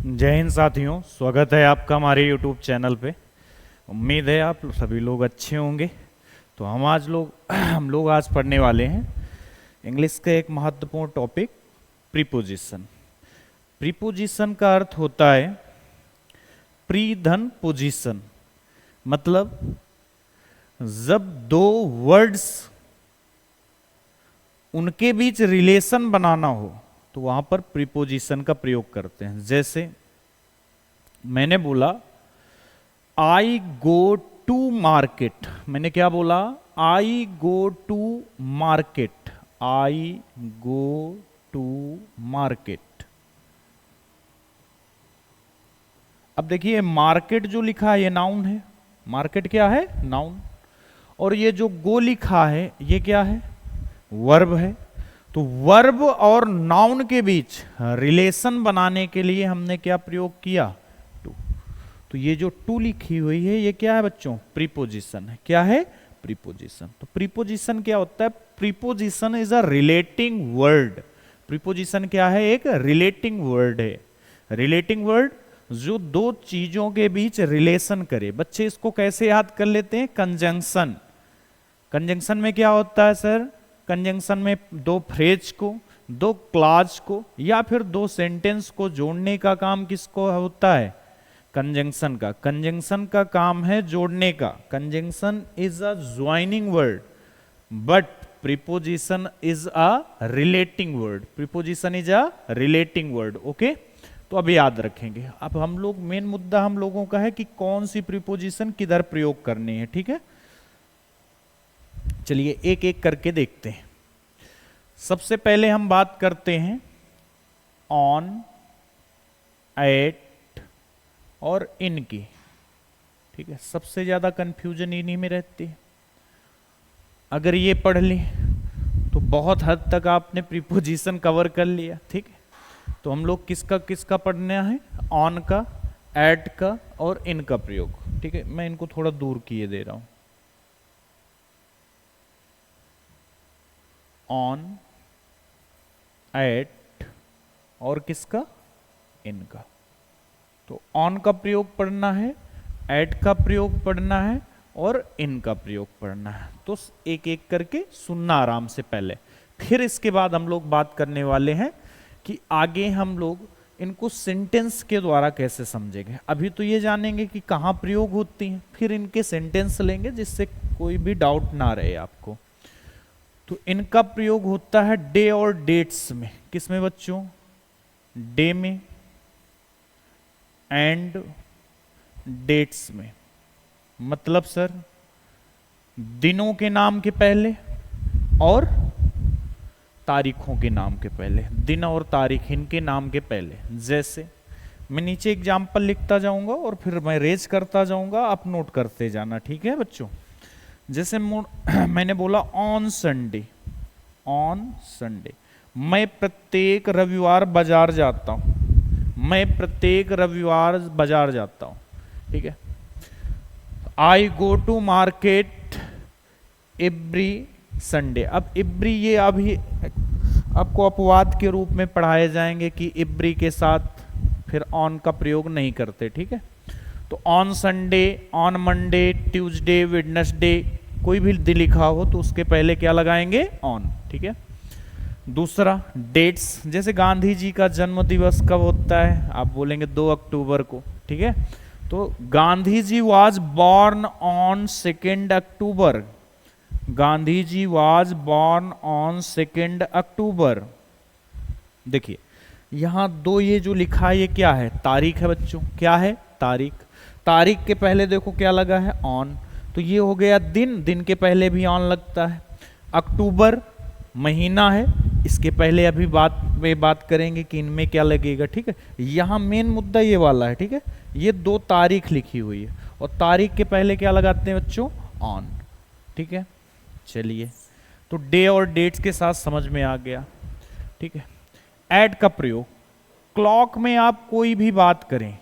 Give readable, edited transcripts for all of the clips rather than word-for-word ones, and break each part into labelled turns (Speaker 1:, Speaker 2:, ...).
Speaker 1: जय हिंद साथियों, स्वागत है आपका हमारे YouTube चैनल पे। उम्मीद है आप सभी लोग अच्छे होंगे। तो हम लोग आज पढ़ने वाले हैं इंग्लिश का एक महत्वपूर्ण टॉपिक, प्रीपोजिशन। प्रीपोजिशन का अर्थ होता है प्री धन पोजीशन, मतलब जब दो वर्ड्स उनके बीच रिलेशन बनाना हो तो वहां पर प्रीपोजिशन का प्रयोग करते हैं। जैसे मैंने बोला आई गो टू मार्केट। मैंने क्या बोला? I go to market. I go to market. अब देखिए, मार्केट जो लिखा है ये नाउन है। मार्केट क्या है? नाउन। और ये जो गो लिखा है ये क्या है? वर्ब है। तो वर्ब और नाउन के बीच रिलेशन बनाने के लिए हमने क्या प्रयोग किया? टू। तो ये जो टू लिखी हुई है ये क्या है बच्चों? प्रीपोजिशन है। क्या है? प्रीपोजिशन। तो प्रीपोजिशन क्या होता है? Preposition is a relating word. Preposition क्या है? एक रिलेटिंग वर्ड है। रिलेटिंग वर्ड जो दो चीजों के बीच रिलेशन करे। बच्चे इसको कैसे याद कर लेते हैं? कंजंक्शन। कंजंक्शन में क्या होता है सर? कंजंक्शन में दो फ्रेज को, दो क्लॉज को या फिर दो सेंटेंस को जोड़ने का काम किसको होता है? कंजंक्शन का। कंजंक्शन का काम है जोड़ने का। Conjunction is a joining word, but preposition is a relating word. Preposition is a relating word. Okay, तो अब याद रखेंगे। अब हम लोग मेन मुद्दा हम लोगों का है कि कौन सी प्रीपोजिशन किधर प्रयोग करनी है। ठीक है, चलिए एक एक करके देखते हैं। सबसे पहले हम बात करते हैं ऑन, एट और इन की। ठीक है, सबसे ज्यादा कंफ्यूजन इन्हीं में रहती है। अगर ये पढ़ ली तो बहुत हद तक आपने प्रीपोजिशन कवर कर लिया। ठीक है, तो हम लोग किसका किसका पढ़ना है? ऑन का, एट का और इन का प्रयोग। ठीक है, मैं इनको थोड़ा दूर किए दे रहा हूं। ऑन, एट और किसका? इनका। तो ऑन का प्रयोग पढ़ना है, एट का प्रयोग पढ़ना है और इनका प्रयोग पढ़ना है। तो एक एक करके सुनना आराम से पहले, फिर इसके बाद हम लोग बात करने वाले हैं कि आगे हम लोग इनको सेंटेंस के द्वारा कैसे समझेंगे। अभी तो ये जानेंगे कि कहाँ प्रयोग होती हैं, फिर इनके सेंटेंस लेंगे जिससे कोई भी डाउट ना रहे आपको। तो इनका प्रयोग होता है डे और डेट्स में। किस में बच्चों? डे में एंड डेट्स में। मतलब सर दिनों के नाम के पहले और तारीखों के नाम के पहले। दिन और तारीख इनके नाम के पहले। जैसे मैं नीचे एग्जाम्पल लिखता जाऊंगा और फिर मैं रेज करता जाऊंगा, आप नोट करते जाना। ठीक है बच्चों, जैसे मैंने बोला ऑन संडे। ऑन संडे, मैं प्रत्येक रविवार बाजार जाता हूं। मैं प्रत्येक रविवार बाजार जाता हूं। ठीक है, I go to market every Sunday. अब एवरी ये अभी आपको अपवाद के रूप में पढ़ाए जाएंगे कि एवरी के साथ फिर ऑन का प्रयोग नहीं करते। ठीक है, तो on Sunday, on Monday, Tuesday, Wednesday, कोई भी दिन लिखा हो तो उसके पहले क्या लगाएंगे? ऑन। ठीक है, दूसरा डेट्स। जैसे गांधी जी का जन्म दिवस कब होता है? आप बोलेंगे 2 अक्टूबर को। ठीक है, तो Gandhi ji was born on 2 October. Gandhi ji was born on 2 October. देखिए यहां दो ये जो लिखा है ये क्या है? तारीख है बच्चों। क्या है? तारीख। तारीख के पहले देखो क्या लगा है? ऑन। तो ये हो गया दिन। दिन के पहले भी ऑन लगता है। अक्टूबर महीना है, इसके पहले अभी बात करेंगे कि इनमें क्या लगेगा। ठीक है, यहां मेन मुद्दा ये वाला है। ठीक है, ये दो तारीख लिखी हुई है और तारीख के पहले क्या लगाते हैं बच्चों? ऑन। ठीक है, चलिए तो डे और डेट्स के साथ समझ में आ गया। ठीक है, एट का प्रयोग। क्लॉक में आप कोई भी बात करें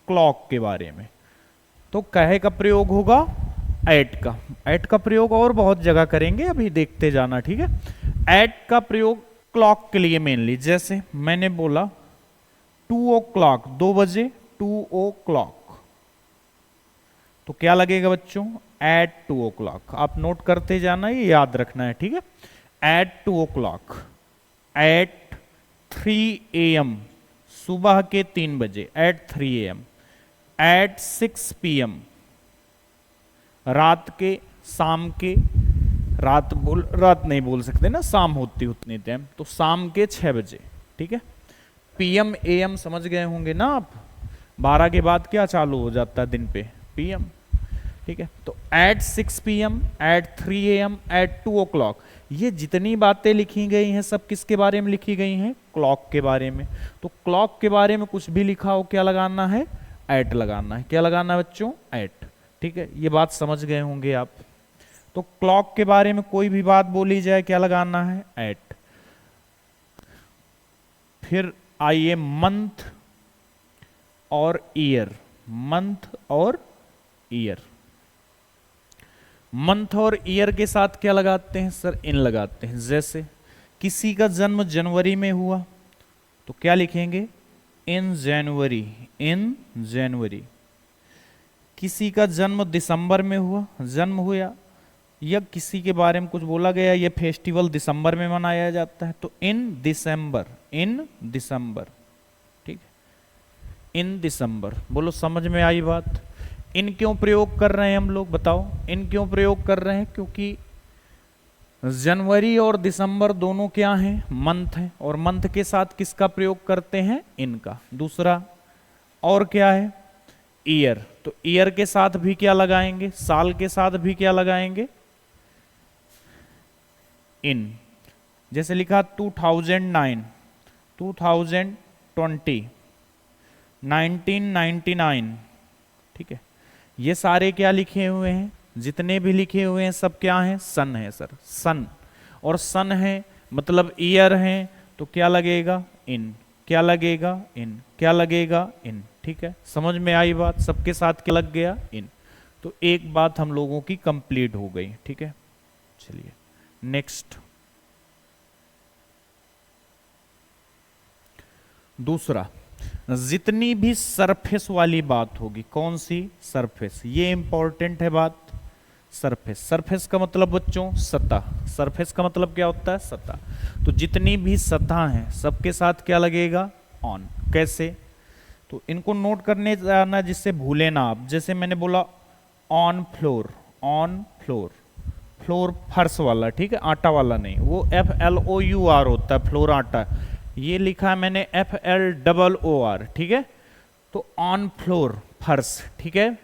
Speaker 1: क्लॉक के बारे में तो कहे का प्रयोग होगा? एट का। एट का प्रयोग और बहुत जगह करेंगे, अभी देखते जाना। ठीक है, एट का प्रयोग क्लॉक के लिए मेनली। जैसे मैंने बोला 2 o'clock, 2 बजे, 2 o'clock, तो क्या लगेगा बच्चों, एट 2 o'clock। आप नोट करते जाना, ये याद रखना है, ठीक है। एट 2 o'clock, एट 3 AM, सुबह के 3 बजे, एट 3 AM, एट 6 PM, रात के, शाम के, रात नहीं बोल सकते ना, शाम होती उतनी टाइम, तो शाम के 6 बजे, ठीक है। PM AM समझ गए होंगे ना आप, 12 के बाद क्या चालू हो जाता है दिन पे, PM, ठीक है। तो at 6 PM, at 3 AM, at 2 o'clock, ये जितनी बातें लिखी गई हैं सब किसके बारे में लिखी गई हैं, क्लॉक के बारे में। तो क्लॉक के बारे में कुछ भी लिखा हो, क्या लगाना है, एट लगाना है। क्या लगाना है बच्चों, एट, ठीक है। ये बात समझ गए होंगे आप। तो क्लॉक के बारे में कोई भी बात बोली जाए, क्या लगाना है, एट। फिर आइए मंथ और ईयर, मंथ और ईयर। मंथ और ईयर के साथ क्या लगाते हैं सर, इन लगाते हैं। जैसे किसी का जन्म जनवरी में हुआ तो क्या लिखेंगे, इन जनवरी, इन जनवरी। किसी का जन्म दिसंबर में हुआ, जन्म हुआ, या किसी के बारे में कुछ बोला गया, ये फेस्टिवल दिसंबर में मनाया जाता है, तो इन दिसंबर, इन दिसंबर, ठीक है, इन दिसंबर। बोलो समझ में आई बात। इन क्यों प्रयोग कर रहे हैं हम लोग, बताओ, इन क्यों प्रयोग कर रहे हैं, क्योंकि जनवरी और दिसंबर दोनों क्या हैं, मंथ हैं, और मंथ के साथ किसका प्रयोग करते हैं, इनका। दूसरा और क्या है, ईयर, तो ईयर के साथ भी क्या लगाएंगे, साल के साथ भी क्या लगाएंगे, इन। जैसे लिखा 2009, 2020, 1999, ठीक है। ये सारे क्या लिखे हुए हैं, जितने भी लिखे हुए हैं सब क्या हैं, सन है सर, सन। और सन है मतलब ईयर है, तो क्या लगेगा, इन। क्या लगेगा, इन। क्या लगेगा, इन, ठीक है। समझ में आई बात, सबके साथ क्या लग गया, इन। तो एक बात हम लोगों की कंप्लीट हो गई, ठीक है। चलिए नेक्स्ट, दूसरा, जितनी भी सरफेस वाली बात होगी, कौन सी, सरफेस, ये इंपॉर्टेंट है बात। सरफेस, सरफेस का मतलब बच्चों सतह, सरफेस का मतलब क्या होता है, सतह। तो जितनी भी सतह हैं सबके साथ क्या लगेगा, ऑन। कैसे, तो इनको नोट करने जाना जिससे भूले ना आप। जैसे मैंने बोला on floor, on floor, floor फर्श वाला, ठीक है, आटा वाला नहीं, वो FLOUR होता है, फ्लोर आटा। ये लिखा है मैंने FLOOR, ठीक है। तो ऑन फ्लोर, फर्श, ठीक है।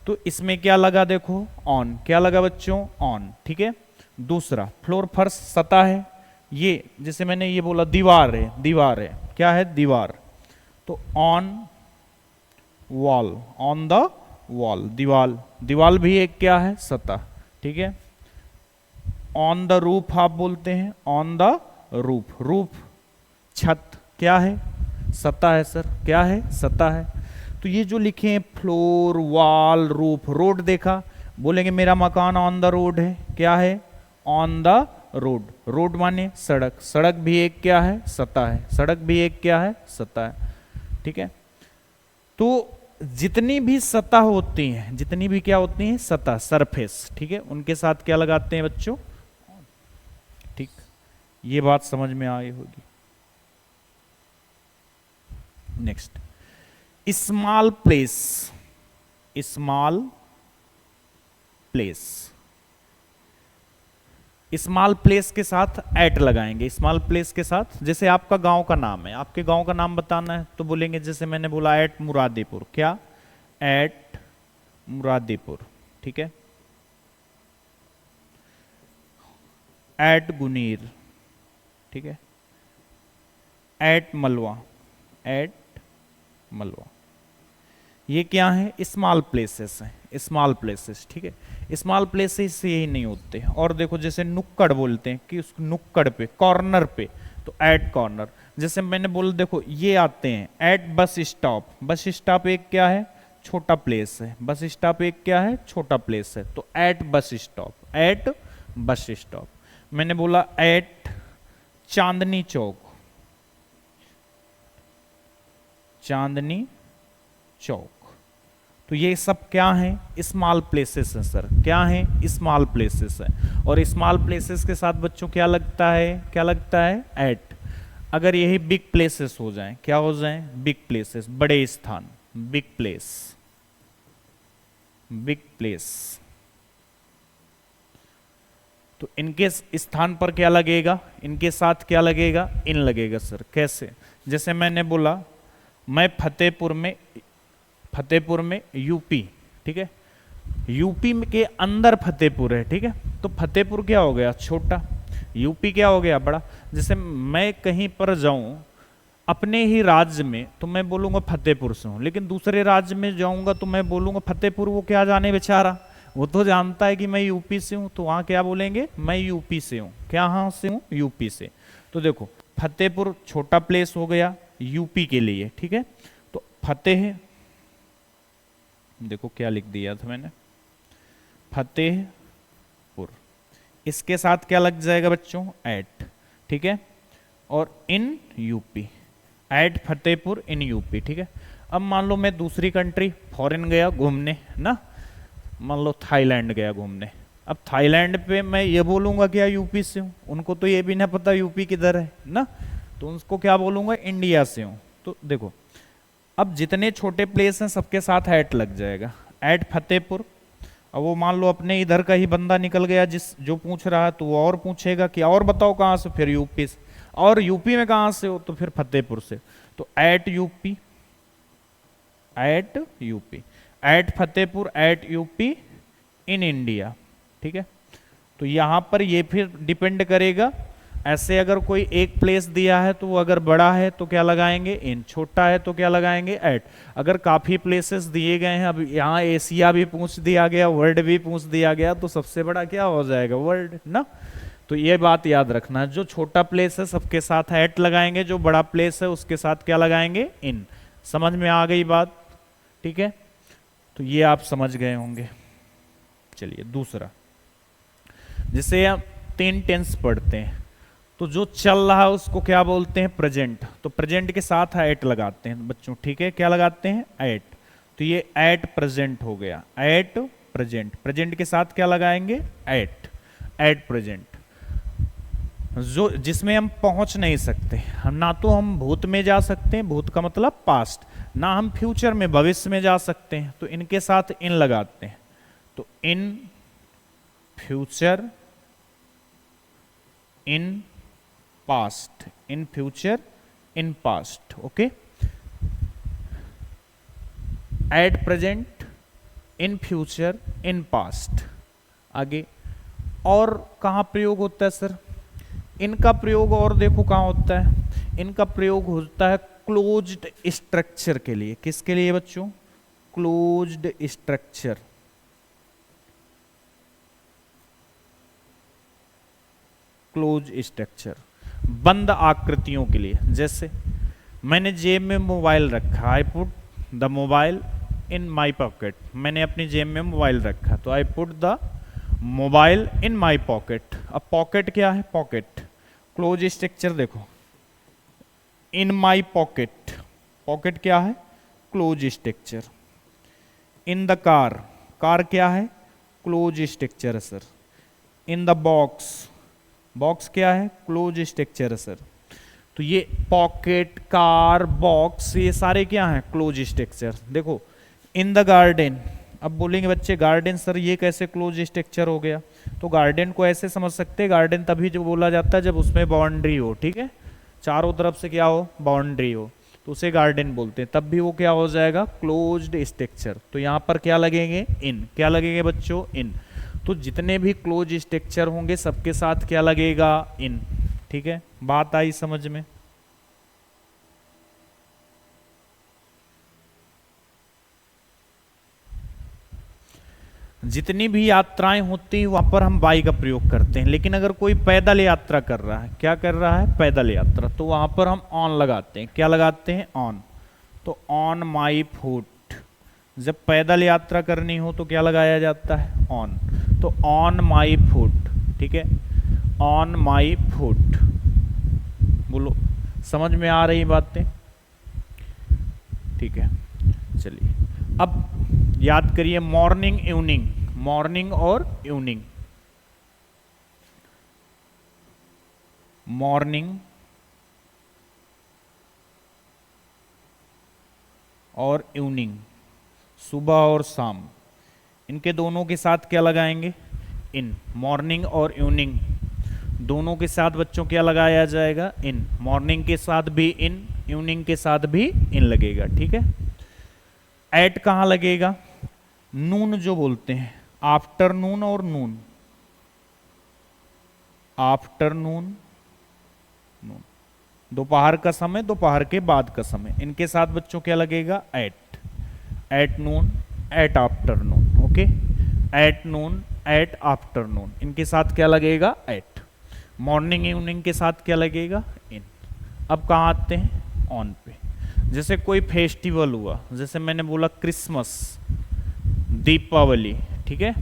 Speaker 1: तो इसमें क्या लगा, देखो ऑन, क्या लगा बच्चों, ऑन, ठीक है। दूसरा, फ्लोर फर्श सतह है, ये जैसे मैंने ये बोला दीवार है, दीवार है, क्या है, दीवार। तो on wall, on the wall, दीवाल, दीवाल भी एक क्या है, सतह, ठीक है। ऑन द रूफ आप बोलते हैं, ऑन द रूफ, रूफ छत, क्या है, सतह है सर, क्या है, सतह है। तो ये जो लिखे हैं फ्लोर, वॉल, रूफ, रोड देखा, बोलेंगे मेरा मकान ऑन द रोड है, क्या है, ऑन द रोड। रोड माने सड़क, सड़क भी एक क्या है, सतह है, सड़क भी एक क्या है, सतह है, ठीक है। तो जितनी भी सतह होती हैं, जितनी भी क्या होती हैं, सतह, सरफेस, ठीक है, उनके साथ क्या लगाते हैं बच्चों, ठीक। ये बात समझ में आई होगी। Next, small place, small place, small place के साथ एट लगाएंगे। स्मॉल प्लेस के साथ, जैसे आपका गांव का नाम है, आपके गांव का नाम बताना है तो बोलेंगे, जैसे मैंने बोला एट मुरादेपुर, क्या, एट मुरादेपुर, ठीक है। एट गुनीर, ठीक है। एट मलवा, एट मलवा। ये क्या है, स्मॉल प्लेसेस हैं, स्मॉल प्लेसेस, ठीक है। स्मॉल प्लेसेस से यही नहीं होते। और देखो जैसे नुक्कड़ बोलते हैं कि उस नुक्कड़ पे, कॉर्नर पे, तो एट कॉर्नर। जैसे मैंने बोला देखो ये आते हैं eight bus stop, bus stop एक क्या है, छोटा प्लेस है, बस स्टॉप एक क्या है, छोटा प्लेस है, तो eight bus stop, eight bus stop. मैंने बोला एट चांदनी चौक, चांदनी चौक। तो ये सब क्या हैं? स्मॉल प्लेसेस हैं सर। क्या हैं? स्मॉल प्लेसेस है। और स्मॉल प्लेसेस के साथ बच्चों क्या लगता है? क्या लगता है? एट। अगर यही बिग प्लेसेस हो जाएं, क्या हो जाएं? बिग प्लेसेस, बड़े स्थान, बिग प्लेस, बिग प्लेस। तो इनके स्थान पर क्या लगेगा? इनके साथ क्या लगेगा? इन लगेगा सर। कैसे? जैसे मैंने बोला मैं फतेहपुर में यूपी, ठीक है, यूपी के अंदर फतेहपुर है, ठीक है, तो फतेहपुर क्या हो गया? छोटा। यूपी क्या हो गया? बड़ा। जैसे मैं कहीं पर जाऊं अपने ही राज्य में तो मैं बोलूंगा फतेहपुर से हूं, लेकिन दूसरे राज्य में जाऊंगा तो मैं बोलूंगा फतेहपुर। वो क्या जाने बेचारा, वो तो जानता है कि मैं यूपी से हूं, तो वहां क्या बोलेंगे? मैं यूपी से हूं। क्या हाँ से हूं? यूपी से। तो देखो फतेहपुर छोटा प्लेस हो गया यूपी के लिए, ठीक है। तो फतेह, देखो क्या लिख दिया था मैंने, फतेहपुर, इसके साथ क्या लग जाएगा बच्चों? एट, ठीक है। और in UP, at Fatehpur in UP, ठीक है। अब मान लो मैं दूसरी कंट्री फॉरेन गया घूमने ना, मान लो थाईलैंड गया घूमने। अब थाईलैंड पे मैं ये बोलूंगा क्या? यूपी से हूं। उनको तो ये भी ना पता यूपी किधर है ना, तो उसको क्या बोलूंगा? इंडिया से हूं। तो देखो अब जितने छोटे प्लेस हैं सबके साथ ऐट लग जाएगा। ऐट फतेहपुर। अब वो मान लो अपने इधर का ही बंदा निकल गया जिस जो पूछ रहा है, तो वो और पूछेगा कि और बताओ कहाँ से? फिर यूपी से। और यूपी में कहाँ से हो? तो फिर फतेहपुर से। तो at UP, at UP, at Fatehpur, at UP in India, ठीक है। तो यहां पर ये फिर डिपेंड करेगा। ऐसे अगर कोई एक प्लेस दिया है तो वो अगर बड़ा है तो क्या लगाएंगे? इन। छोटा है तो क्या लगाएंगे? एट। अगर काफी प्लेसेस दिए गए हैं, अब यहाँ एशिया भी पूछ दिया गया, वर्ल्ड भी पूछ दिया गया, तो सबसे बड़ा क्या हो जाएगा? वर्ल्ड ना। तो ये बात याद रखना, जो छोटा प्लेस है सबके साथ एट लगाएंगे, जो बड़ा प्लेस है उसके साथ क्या लगाएंगे? इन। समझ में आ गई बात? ठीक है, तो ये आप समझ गए होंगे। चलिए दूसरा, जिसे हम 3 टेंस पढ़ते हैं, तो जो चल रहा है उसको क्या बोलते हैं? प्रेजेंट। तो प्रेजेंट के साथ एट लगाते हैं बच्चों, ठीक है। क्या लगाते हैं? एट। तो ये एट प्रेजेंट हो गया, एट प्रेजेंट। प्रेजेंट के साथ क्या लगाएंगे? At, at present. जो जिसमें हम पहुंच नहीं सकते, हम ना तो हम भूत में जा सकते हैं, भूत का मतलब पास्ट, ना हम फ्यूचर में, भविष्य में जा सकते हैं, तो इनके साथ इन लगाते हैं। तो in future, in past, in future, in past, okay. At present, in future, in past. आगे और कहां प्रयोग होता है सर? इनका प्रयोग और देखो कहां होता है। इनका प्रयोग होता है क्लोज्ड स्ट्रक्चर के लिए। किसके लिए बच्चों? क्लोज्ड स्ट्रक्चर, क्लोज स्ट्रक्चर, बंद आकृतियों के लिए। जैसे मैंने जेब में मोबाइल रखा, I put the mobile in my pocket. मैंने अपनी जेब में मोबाइल रखा, तो I put the mobile in my pocket. अब पॉकेट क्या है? पॉकेट, क्लोज स्ट्रक्चर देखो, इन माई पॉकेट। पॉकेट क्या है? Close structure. In the car, car क्या है? क्लोज स्ट्रक्चर है sir. In the box, box क्या है? क्लोज स्ट्रक्चर है सर। तो ये पॉकेट, कार, बॉक्स, ये सारे क्या हैं? Close structure. देखो इन द गार्डन, अब बोलेंगे बच्चे गार्डन सर ये कैसे क्लोज स्ट्रक्चर हो गया? तो गार्डन को ऐसे समझ सकते हैं, गार्डन तभी जो बोला जाता है जब उसमें बाउंड्री हो, ठीक है, चारों तरफ से क्या हो? बाउंड्री हो, तो उसे गार्डन बोलते हैं। तब भी वो क्या हो जाएगा? Closed structure. तो यहां पर क्या लगेंगे? इन। क्या लगेंगे बच्चों? इन। तो जितने भी क्लोज स्ट्रक्चर होंगे सबके साथ क्या लगेगा? इन, ठीक है। बात आई समझ में? जितनी भी यात्राएं होती हैं वहां पर हम बाई का प्रयोग करते हैं, लेकिन अगर कोई पैदल यात्रा कर रहा है, क्या कर रहा है? पैदल यात्रा, तो वहां पर हम ऑन लगाते हैं। क्या लगाते हैं? ऑन। तो ऑन माई फुट, जब पैदल यात्रा करनी हो तो क्या लगाया जाता है? ऑन। तो ऑन माई फुट, ठीक है, ऑन माई फुट। बोलो समझ में आ रही बातें? ठीक है, चलिए अब याद करिए मॉर्निंग इवनिंग, मॉर्निंग और इवनिंग, मॉर्निंग और इवनिंग, सुबह और शाम, इनके दोनों के साथ क्या लगाएंगे, इन। मॉर्निंग और इवनिंग दोनों के साथ बच्चों क्या लगाया जाएगा, इन। मॉर्निंग के साथ भी इन, इवनिंग के साथ भी इन लगेगा, ठीक है। एट कहां लगेगा, नून जो बोलते हैं, आफ्टरनून और नून, आफ्टरनून नून, दोपहर का समय, दोपहर के बाद का समय, इनके साथ बच्चों क्या लगेगा, at. At noon, at afternoon, okay. At noon, at afternoon, इनके साथ क्या लगेगा, एट। मॉर्निंग इवनिंग के साथ क्या लगेगा, इन। अब कहाँ आते हैं, ऑन पे। जैसे कोई फेस्टिवल हुआ, जैसे मैंने बोला क्रिसमस, दीपावली, ठीक है,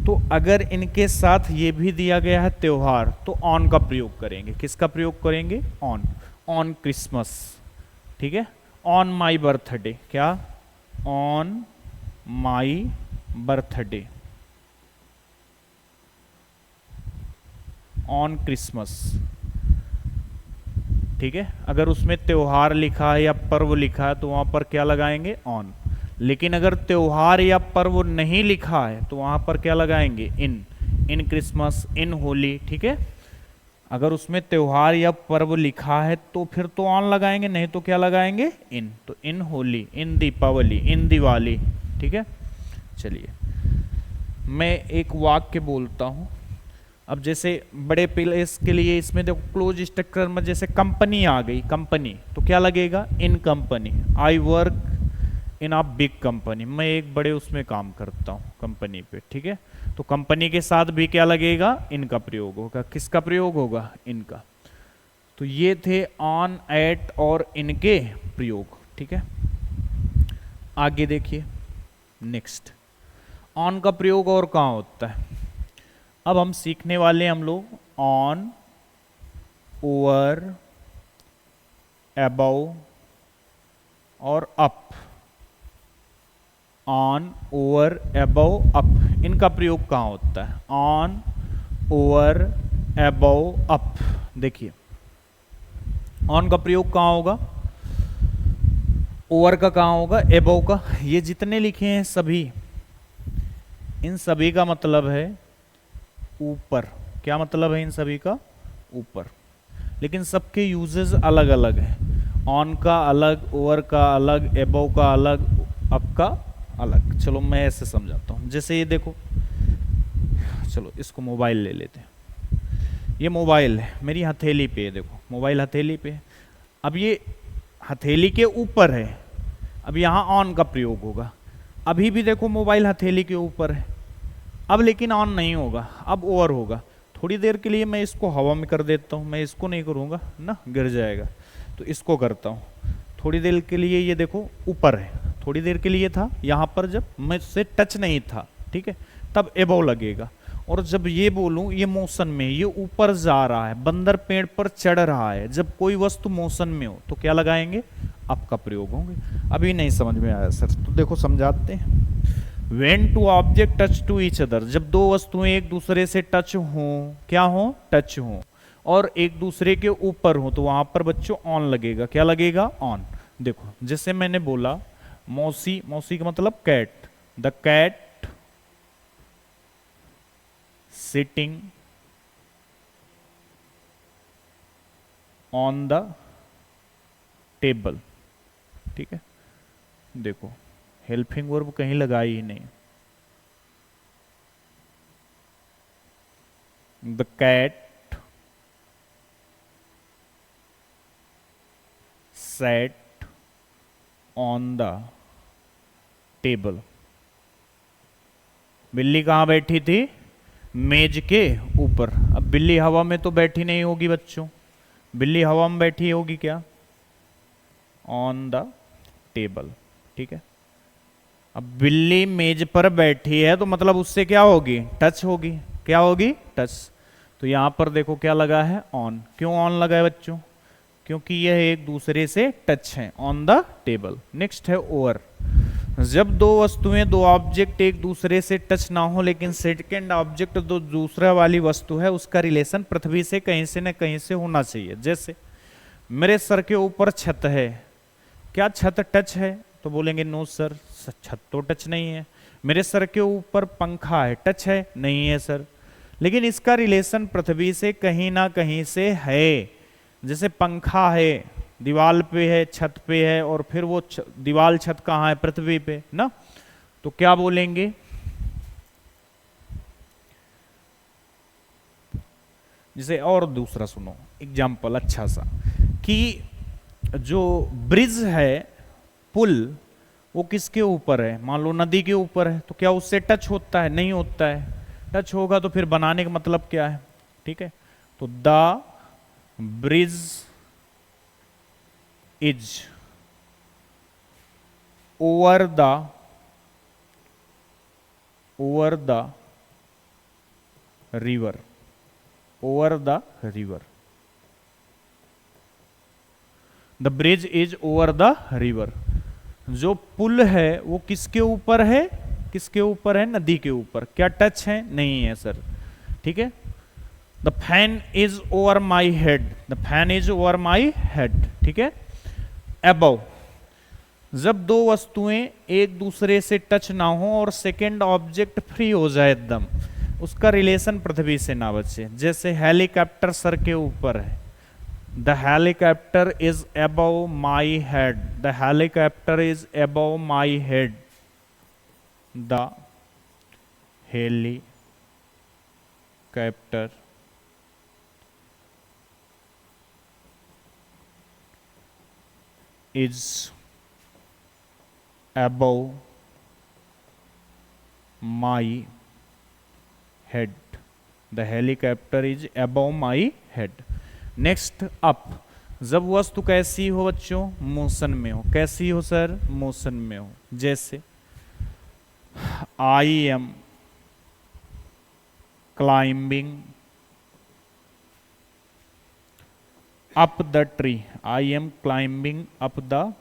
Speaker 1: तो अगर इनके साथ ये भी दिया गया है त्योहार, तो ऑन का प्रयोग करेंगे। किसका प्रयोग करेंगे, ऑन। ऑन क्रिसमस, ठीक है। ऑन माई बर्थडे, क्या, on my birthday, on Christmas, ठीक है। अगर उसमें त्योहार लिखा है या पर्व लिखा है तो वहां पर क्या लगाएंगे, ऑन। लेकिन अगर त्योहार या पर्व नहीं लिखा है तो वहां पर क्या लगाएंगे, इन। इन क्रिसमस, इन होली, ठीक है। अगर उसमें त्योहार या पर्व लिखा है तो फिर तो ऑन लगाएंगे, नहीं तो क्या लगाएंगे, इन। तो इन होली, इन दीपावली, इन दिवाली, ठीक है। चलिए मैं एक वाक्य बोलता हूं। अब जैसे बड़े प्लेस के लिए इसमें देखो क्लोज स्ट्रक्चर में जैसे कंपनी आ गई, कंपनी, तो क्या लगेगा, in company. I work in a big company, मैं एक बड़े उसमें काम करता हूँ, कंपनी पे, ठीक है। तो कंपनी के साथ भी क्या लगेगा, इनका प्रयोग होगा। किसका प्रयोग होगा, इनका। तो ये थे ऑन, एट और इनके प्रयोग, ठीक है। आगे देखिए नेक्स्ट, ऑन का प्रयोग और कहाँ होता है। अब हम सीखने वाले हम लोग ऑन, ओवर, अबव और up. On, over, above, up, इनका प्रयोग कहाँ होता है, ऑन, ओवर, अबव, अप। देखिए ऑन का प्रयोग कहाँ होगा, ओवर का कहाँ होगा, अबव का। ये जितने लिखे हैं सभी, इन सभी का मतलब है ऊपर। क्या मतलब है इन सभी का, ऊपर। लेकिन सबके यूजेस अलग अलग हैं। ऑन का अलग, ओवर का अलग, अबव का अलग, अप का अलग। चलो मैं ऐसे समझाता हूँ। जैसे ये देखो, चलो इसको मोबाइल ले लेते हैं। ये मोबाइल है, मेरी हथेली पे है, देखो मोबाइल हथेली पे है। अब ये हथेली के ऊपर है, अब यहाँ ऑन का प्रयोग होगा। अभी भी देखो मोबाइल हथेली के ऊपर है, अब लेकिन ऑन नहीं होगा, अब ओवर होगा। थोड़ी देर के लिए मैं इसको हवा में कर देता हूँ, मैं इसको नहीं करूँगा ना, गिर जाएगा, तो इसको करता हूँ। थोड़ी देर के लिए ये देखो ऊपर है, थोड़ी देर के लिए था यहाँ पर, जब मैं से टच नहीं था, ठीक है, तब एबव लगेगा। और जब ये बोलूं ये मोशन में, ये ऊपर जा रहा है, बंदर पेड़ पर चढ़ रहा है, जब कोई वस्तु मोशन में हो तो क्या लगाएंगे, अप का प्रयोग होंगे। अभी नहीं समझ में आया सर, तो देखो समझाते हैं। When two object touch to each other, जब दो वस्तुएं एक दूसरे से टच हों, क्या हो, टच हों, और एक दूसरे के ऊपर हो, तो वहां पर बच्चों ऑन लगेगा। क्या लगेगा, ऑन। देखो जैसे मैंने बोला मौसी, मौसी का मतलब cat, the cat sitting on the table, ठीक है। देखो हेल्पिंग वर्ब कहीं लगाई ही नहीं। The cat sat on the table. बिल्ली कहां बैठी थी, मेज के ऊपर। अब बिल्ली हवा में तो बैठी नहीं होगी बच्चों, बिल्ली हवा में बैठी होगी क्या, ऑन द टेबल, ठीक है। अब बिल्ली मेज पर बैठी है तो मतलब उससे क्या होगी, टच होगी। क्या होगी, टच। तो यहां पर देखो क्या लगा है, ऑन। क्यों ऑन लगा है बच्चों, क्योंकि यह एक दूसरे से टच है, ऑन द टेबल। नेक्स्ट है ओवर। जब दो वस्तुएं, दो ऑब्जेक्ट एक दूसरे से टच ना हो, लेकिन सेकंड ऑब्जेक्ट जो दूसरा वाली वस्तु है उसका रिलेशन पृथ्वी से कहीं से न कहीं से होना चाहिए। जैसे मेरे सर के ऊपर छत है, क्या छत टच है? तो बोलेंगे नो सर, छत तो टच नहीं है। मेरे सर के ऊपर पंखा है, टच है? नहीं है सर। लेकिन इसका रिलेशन पृथ्वी से कहीं ना कहीं से है। जैसे पंखा है, दीवाल पे है, छत पे है, और फिर वो दीवाल छत कहाँ है? पृथ्वी पे ना। तो क्या बोलेंगे? जैसे और दूसरा सुनो एग्जाम्पल अच्छा सा, कि जो ब्रिज है, पुल, वो किसके ऊपर है? मान लो नदी के ऊपर है, तो क्या उससे टच होता है? नहीं होता है। टच होगा तो फिर बनाने का मतलब क्या है? ठीक है, तो the bridge is over the river, over the river. The bridge is over the river. जो पुल है वो किसके ऊपर है? किसके ऊपर है? नदी के ऊपर। क्या टच है? नहीं है सर। ठीक है। The fan is over my head, the fan is over my head. ठीक है। अबव, जब दो वस्तुएं एक दूसरे से टच ना हो और सेकेंड ऑब्जेक्ट फ्री हो जाए एकदम, उसका रिलेशन पृथ्वी से ना बचे। जैसे हेलीकॉप्टर सर के ऊपर है, the helicopter is above my head, the helicopter is above my head, the helicopter is above my head, the helicopter is above my head। Next up, जब वस्तु कैसी हो बच्चों? मोशन में हो। कैसी हो सर? मोशन में हो। जैसे I am climbing up the tree, I am climbing up the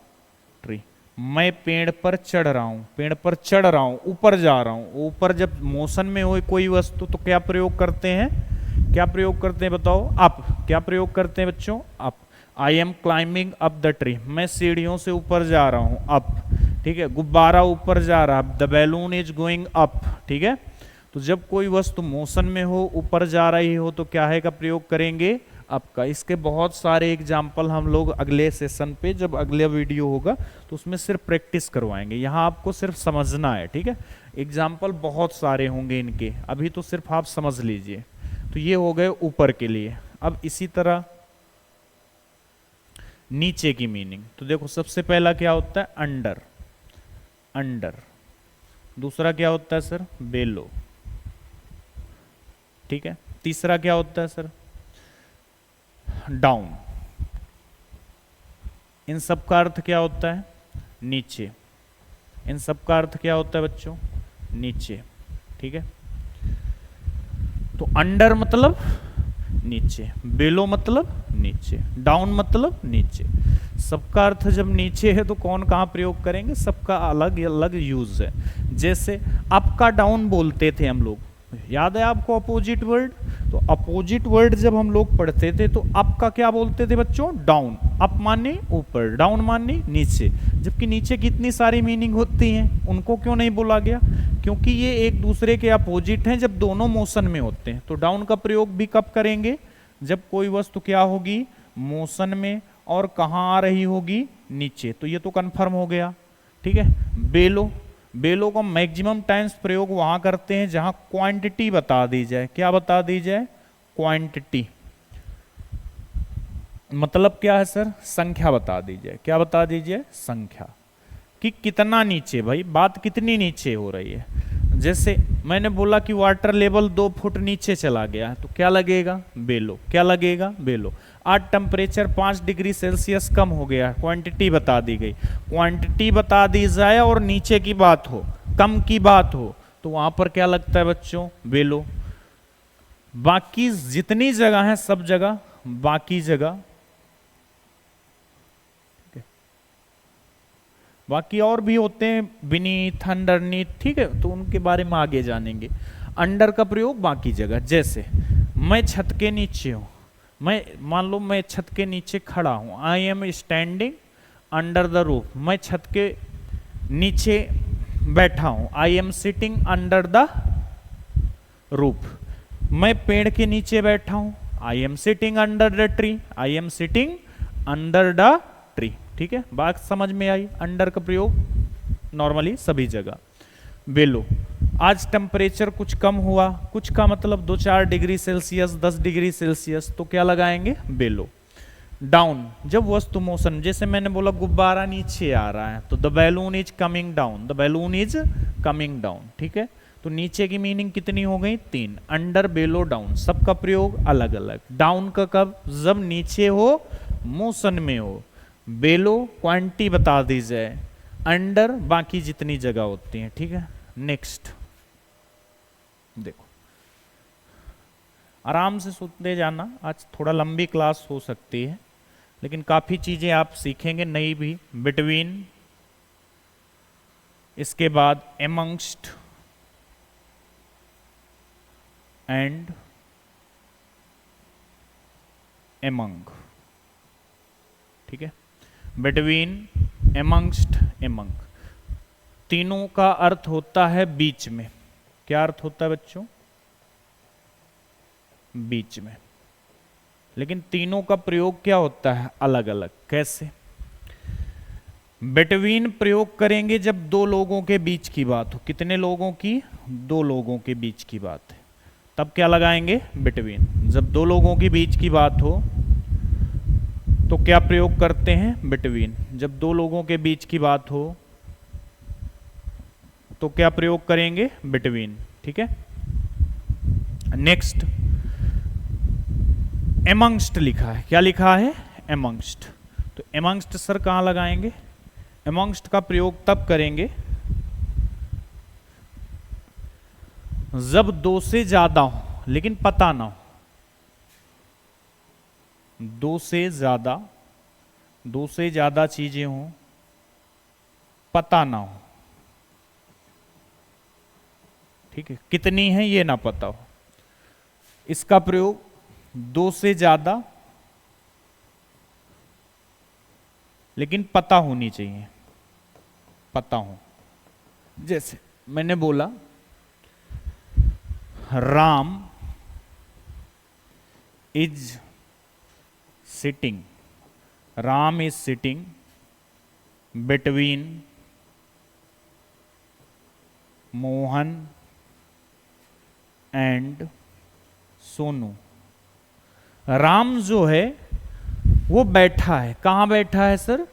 Speaker 1: tree. मैं पेड़ पर चढ़ रहा हूं, पेड़ पर चढ़ रहा हूं, ऊपर जा रहा हूं। ऊपर जब मोशन में हो कोई वस्तु तो क्या प्रयोग करते हैं? क्या प्रयोग करते हैं बताओ? अप। क्या प्रयोग करते हैं बच्चों? Up. I am climbing up the tree, मैं सीढ़ियों से ऊपर जा रहा हूं, अप। ठीक है। गुब्बारा ऊपर जा रहा, the balloon is going up. ठीक है। तो जब कोई वस्तु मोशन में हो, ऊपर जा रही हो, तो क्या है का प्रयोग करेंगे? अप का। इसके बहुत सारे एग्जाम्पल हम लोग अगले सेशन पे, जब अगले वीडियो होगा तो उसमें सिर्फ प्रैक्टिस करवाएंगे। यहाँ आपको सिर्फ समझना है। ठीक है। एग्जाम्पल बहुत सारे होंगे इनके, अभी तो सिर्फ आप समझ लीजिए। तो ये हो गए ऊपर के लिए। अब इसी तरह नीचे की मीनिंग तो देखो, सबसे पहला क्या होता है? Under, under. दूसरा क्या होता है सर? बेलो। ठीक है। तीसरा क्या होता है सर? डाउन। इन सब का अर्थ क्या होता है? नीचे। इन सब का अर्थ क्या होता है बच्चों? नीचे। ठीक है। तो अंडर मतलब नीचे, बेलो मतलब नीचे, डाउन मतलब नीचे। सबका अर्थ जब नीचे है तो कौन कहाँ प्रयोग करेंगे? सबका अलग अलग यूज है। जैसे अप का डाउन बोलते थे हम लोग, याद है आपको अपोजिट वर्ड? तो अपोजिट वर्ड जब हम लोग पढ़ते थे तो अप का क्या बोलते थे बच्चों? डाउन। अप माने ऊपर, डाउन माने नीचे। जबकि नीचे कितनी सारी मीनिंग होती हैं, उनको क्यों नहीं बोला गया? क्योंकि ये एक दूसरे के अपोजिट हैं जब दोनों मोशन में होते हैं। तो डाउन का प्रयोग भी कब करेंगे? जब कोई वस्तु क्या होगी? मोशन में, और कहाँ आ रही होगी? नीचे। तो ये तो कंफर्म हो गया। ठीक है। बेलो, बेलो का मैक्सिमम टाइम्स प्रयोग वहां करते हैं जहां क्वांटिटी बता दी जाए। क्या बता दी जाए? क्वांटिटी। मतलब क्या है सर? संख्या बता दी जाए। क्या बता दीजिए? संख्या। कि कितना नीचे, भाई बात कितनी नीचे हो रही है। जैसे मैंने बोला कि वाटर लेवल 2 फुट नीचे चला गया, तो क्या लगेगा? बेलो। क्या लगेगा? बेलो। आज टेम्परेचर 5 डिग्री सेल्सियस कम हो गया, क्वांटिटी बता दी गई। क्वांटिटी बता दी जाए और नीचे की बात हो, कम की बात हो, तो वहां पर क्या लगता है बच्चों? बेलो। बाकी जितनी जगह है सब जगह, बाकी जगह बाकी और भी होते हैं, बीनीथ, अंडरनीथ, ठीक है, तो उनके बारे में आगे जानेंगे। अंडर का प्रयोग बाकी जगह, जैसे मैं छत के नीचे हूं, मैं मान लो मैं छत के नीचे खड़ा हूं, I am standing under the roof, मैं छत के नीचे बैठा हूं, I am sitting under the roof. मैं पेड़ के नीचे बैठा हूं, I am sitting under the tree, I am sitting under the tree. ठीक है, बात समझ में आई। अंडर का प्रयोग नॉर्मली सभी जगह। बेलो, आज टेम्परेचर कुछ कम हुआ, कुछ का मतलब 2-4 डिग्री सेल्सियस, 10 डिग्री सेल्सियस, तो क्या लगाएंगे? बेलो। डाउन, जब वस्तु मोशन, जैसे मैंने बोला गुब्बारा नीचे आ रहा है, तो the balloon is coming down, the balloon is coming down. ठीक है, तो नीचे की मीनिंग कितनी हो गई? 3। अंडर, बेलो, डाउन, सबका प्रयोग अलग अलग। डाउन का कब? जब नीचे हो, मोशन में हो। बेलो क्वांटिटी बता दी जाए, अंडर बाकी जितनी जगह होती है। ठीक है, नेक्स्ट देखो, आराम से सुनते जाना, आज थोड़ा लंबी क्लास हो सकती है, लेकिन काफी चीजें आप सीखेंगे नई भी। बिटवीन, इसके बाद एमंगस्ट एंड एमंग। ठीक है, बिटवीन, एमंगस्ट, एमंग, तीनों का अर्थ होता है बीच में। क्या अर्थ होता है बच्चों? बीच में। लेकिन तीनों का प्रयोग क्या होता है? अलग अलग। कैसे? बिटवीन प्रयोग करेंगे जब दो लोगों के बीच की बात हो। कितने लोगों की? 2 लोगों के बीच की बात है, तब क्या लगाएंगे? बिटवीन। जब 2 लोगों के बीच की बात हो तो क्या प्रयोग करते हैं? बिटवीन। जब 2 लोगों के बीच की बात हो तो क्या प्रयोग करेंगे? बिटवीन। ठीक है, नेक्स्ट, एमंगस्ट लिखा है। क्या लिखा है? एमंगस्ट। तो एमंगस्ट सर कहां लगाएंगे? एमंगस्ट का प्रयोग तब करेंगे जब 2 से ज्यादा हो, लेकिन पता ना हो। 2 से ज्यादा चीजें हों, पता ना हो। ठीक है, कितनी है ये ना पता हो। इसका प्रयोग 2 से ज्यादा, लेकिन पता होनी चाहिए, पता हो। जैसे मैंने बोला Ram is sitting, Ram is sitting between Mohan and Sonu. Ram जो है वो बैठा है, कहां बैठा है सर?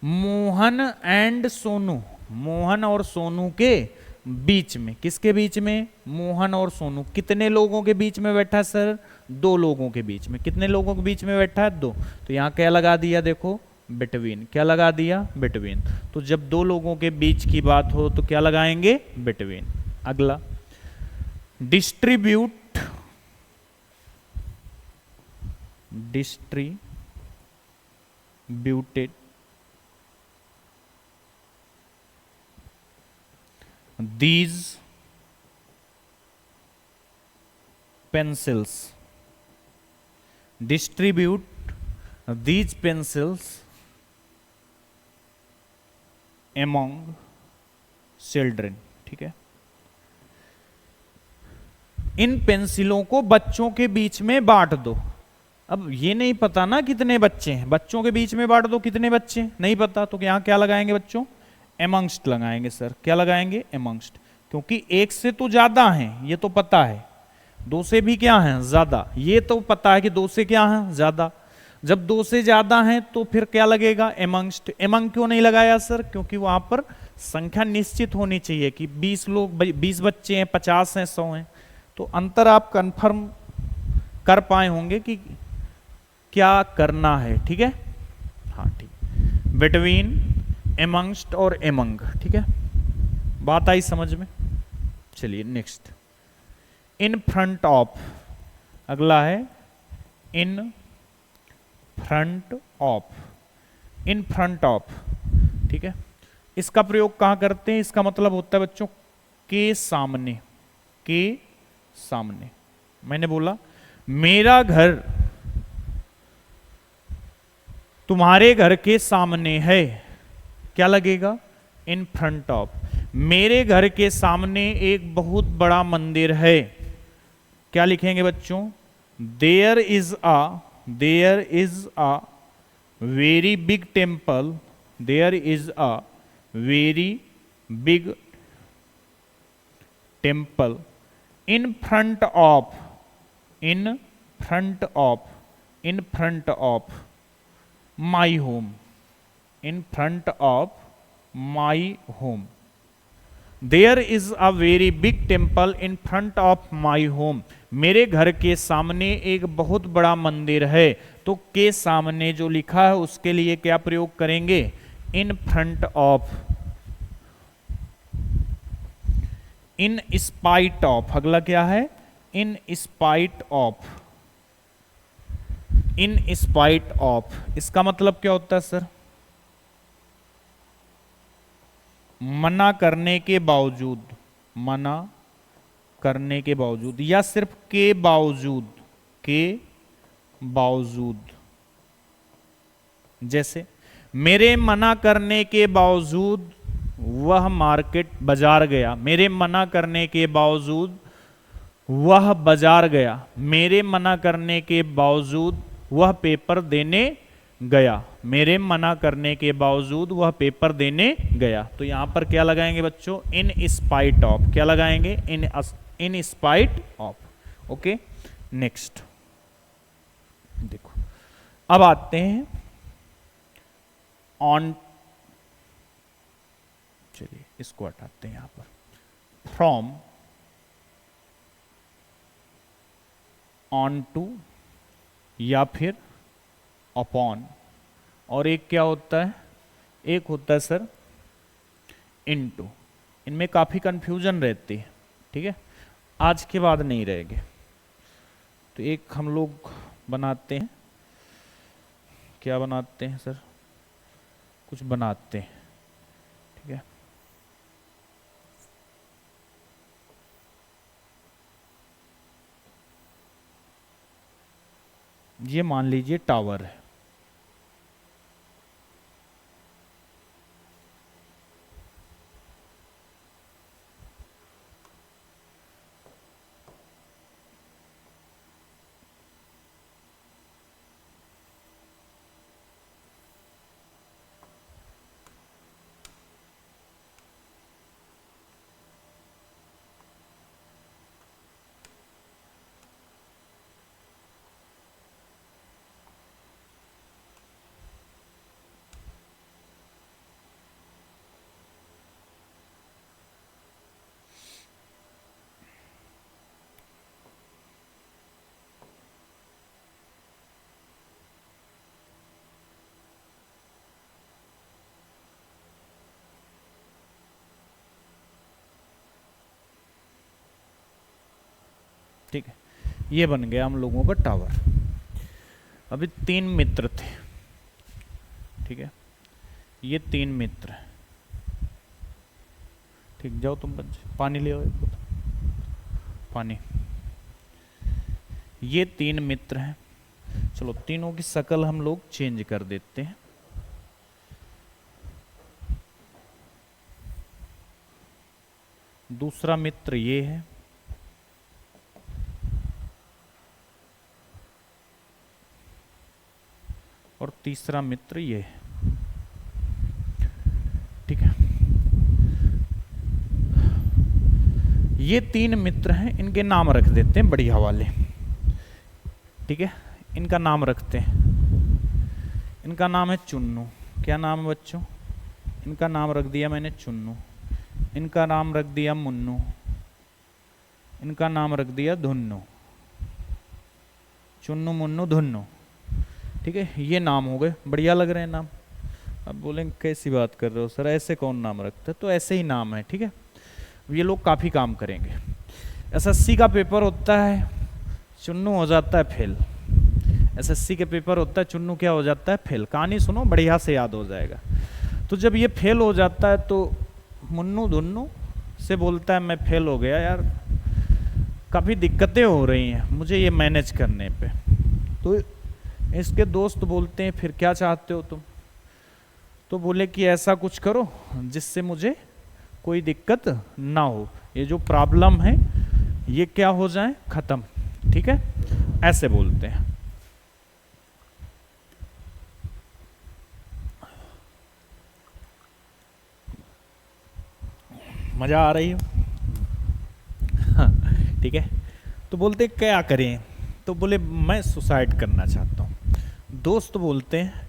Speaker 1: मोहन एंड सोनू, मोहन और सोनू के बीच में। किसके बीच में? मोहन और सोनू। कितने लोगों के बीच में बैठा है सर? 2 लोगों के बीच में। कितने लोगों के बीच में बैठा है? 2। तो यहां क्या लगा दिया? देखो, बिटवीन। क्या लगा दिया? बिटवीन। तो जब 2 लोगों के बीच की बात हो तो क्या लगाएंगे? बिटवीन। अगला, distribute, distributed, these pencils, distribute these pencils among children। ठीक है, इन पेंसिलों को बच्चों के बीच में बांट दो। अब ये नहीं पता ना कितने बच्चे हैं, बच्चों के बीच में बांट दो, कितने बच्चे नहीं पता, तो यहां क्या लगाएंगे बच्चों? एमंगस्ट लगाएंगे सर। क्या लगाएंगे? एमंगस्ट। क्योंकि 1 से तो ज्यादा हैं, ये तो पता है, 2 से भी क्या है? ज्यादा। ये तो पता है कि 2 से क्या है? ज्यादा। जब 2 से ज्यादा हैं तो फिर क्या लगेगा? एमंगस्ट। एमंग क्यों नहीं लगाया सर? क्योंकि वहां पर संख्या निश्चित होनी चाहिए कि 20 लोग, 20 बच्चे हैं, 50 हैं, 100 हैं, तो अंतर आप कंफर्म कर पाए होंगे कि क्या करना है। ठीक है, हाँ ठीक, बिटवीन, एमंगस्ट और एमंग। ठीक है, बात आई समझ में? चलिए नेक्स्ट, इन फ्रंट ऑफ। अगला है इन front of, in front of. ठीक है, इसका प्रयोग कहां करते हैं? इसका मतलब होता है बच्चों के सामने, के सामने। मैंने बोला मेरा घर तुम्हारे घर के सामने है, क्या लगेगा? इन फ्रंट ऑफ। मेरे घर के सामने एक बहुत बड़ा मंदिर है, क्या लिखेंगे बच्चों? There is a very big temple, there is a very big temple in front of, in front of, in front of my home, in front of my home. There is a very big temple in front of my home. मेरे घर के सामने एक बहुत बड़ा मंदिर है। तो के सामने जो लिखा है उसके लिए क्या प्रयोग करेंगे? इन front of, in spite of. अगला क्या है? In spite of, in spite of. इसका मतलब क्या होता है सर? मना करने के बावजूद, मना करने के बावजूद, या सिर्फ के बावजूद, के बावजूद। जैसे मेरे मना करने के बावजूद वह मार्केट बाजार गया, मेरे मना करने के बावजूद वह बाजार गया, मेरे मना करने के बावजूद वह पेपर देने गया, मेरे मना करने के बावजूद वह पेपर देने गया। तो यहां पर क्या लगाएंगे बच्चों? In spite of. क्या लगाएंगे? In spite of. Okay, next देखो, अब आते हैं ऑन, चलिए इसको हटाते हैं यहां पर। फ्रॉम, ऑन टू, या फिर अपॉन। और एक क्या होता है? एक होता है सर इनटू। इनमें काफी कंफ्यूजन रहती है, ठीक है, आज के बाद नहीं रहेगी। तो एक हम लोग बनाते हैं, क्या बनाते हैं सर? कुछ बनाते हैं, ठीक है। ये मान लीजिए टावर है, ठीक है। ये बन गया हम लोगों का टावर। अभी 3 मित्र थे, ठीक है, ये 3 मित्र हैं, ठीक। जाओ तुम बच्चे पानी ले आओ, पानी। ये 3 मित्र हैं। चलो तीनों की शक्ल हम लोग चेंज कर देते हैं। दूसरा मित्र ये है, और तीसरा मित्र ये है, ठीक है। ये 3 मित्र हैं, इनके नाम रख देते हैं बढ़िया वाले, ठीक है। इनका नाम रखते हैं, इनका नाम है चुन्नू। क्या नाम है बच्चों? इनका नाम रख दिया मैंने चुन्नू। इनका नाम रख दिया मुन्नू। इनका नाम रख दिया धुन्नू। चुन्नू मुन्नू धुन्नू, ठीक है। ये नाम हो गए, बढ़िया लग रहे हैं नाम। अब बोलेंगे कैसी बात कर रहे हो सर, ऐसे कौन नाम रखता है? तो ऐसे ही नाम है, ठीक है। ये लोग काफ़ी काम करेंगे। एसएससी का पेपर होता है, चुन्नू हो जाता है फेल। एसएससी के पेपर होता है, चुन्नू क्या हो जाता है? फेल। कहानी सुनो, बढ़िया से याद हो जाएगा। तो जब ये फेल हो जाता है तो मुन्नू धुन्नू से बोलता है मैं फेल हो गया यार, काफ़ी दिक्कतें हो रही हैं मुझे ये मैनेज करने पे। तो इसके दोस्त बोलते हैं फिर क्या चाहते हो तुम? तो बोले कि ऐसा कुछ करो जिससे मुझे कोई दिक्कत ना हो, ये जो प्रॉब्लम है ये क्या हो जाए, खत्म। ठीक है, ऐसे बोलते हैं। मजा आ रही हो? हाँ, ठीक है। तो बोलते क्या करें? तो बोले मैं सुसाइड करना चाहता हूँ। दोस्त बोलते हैं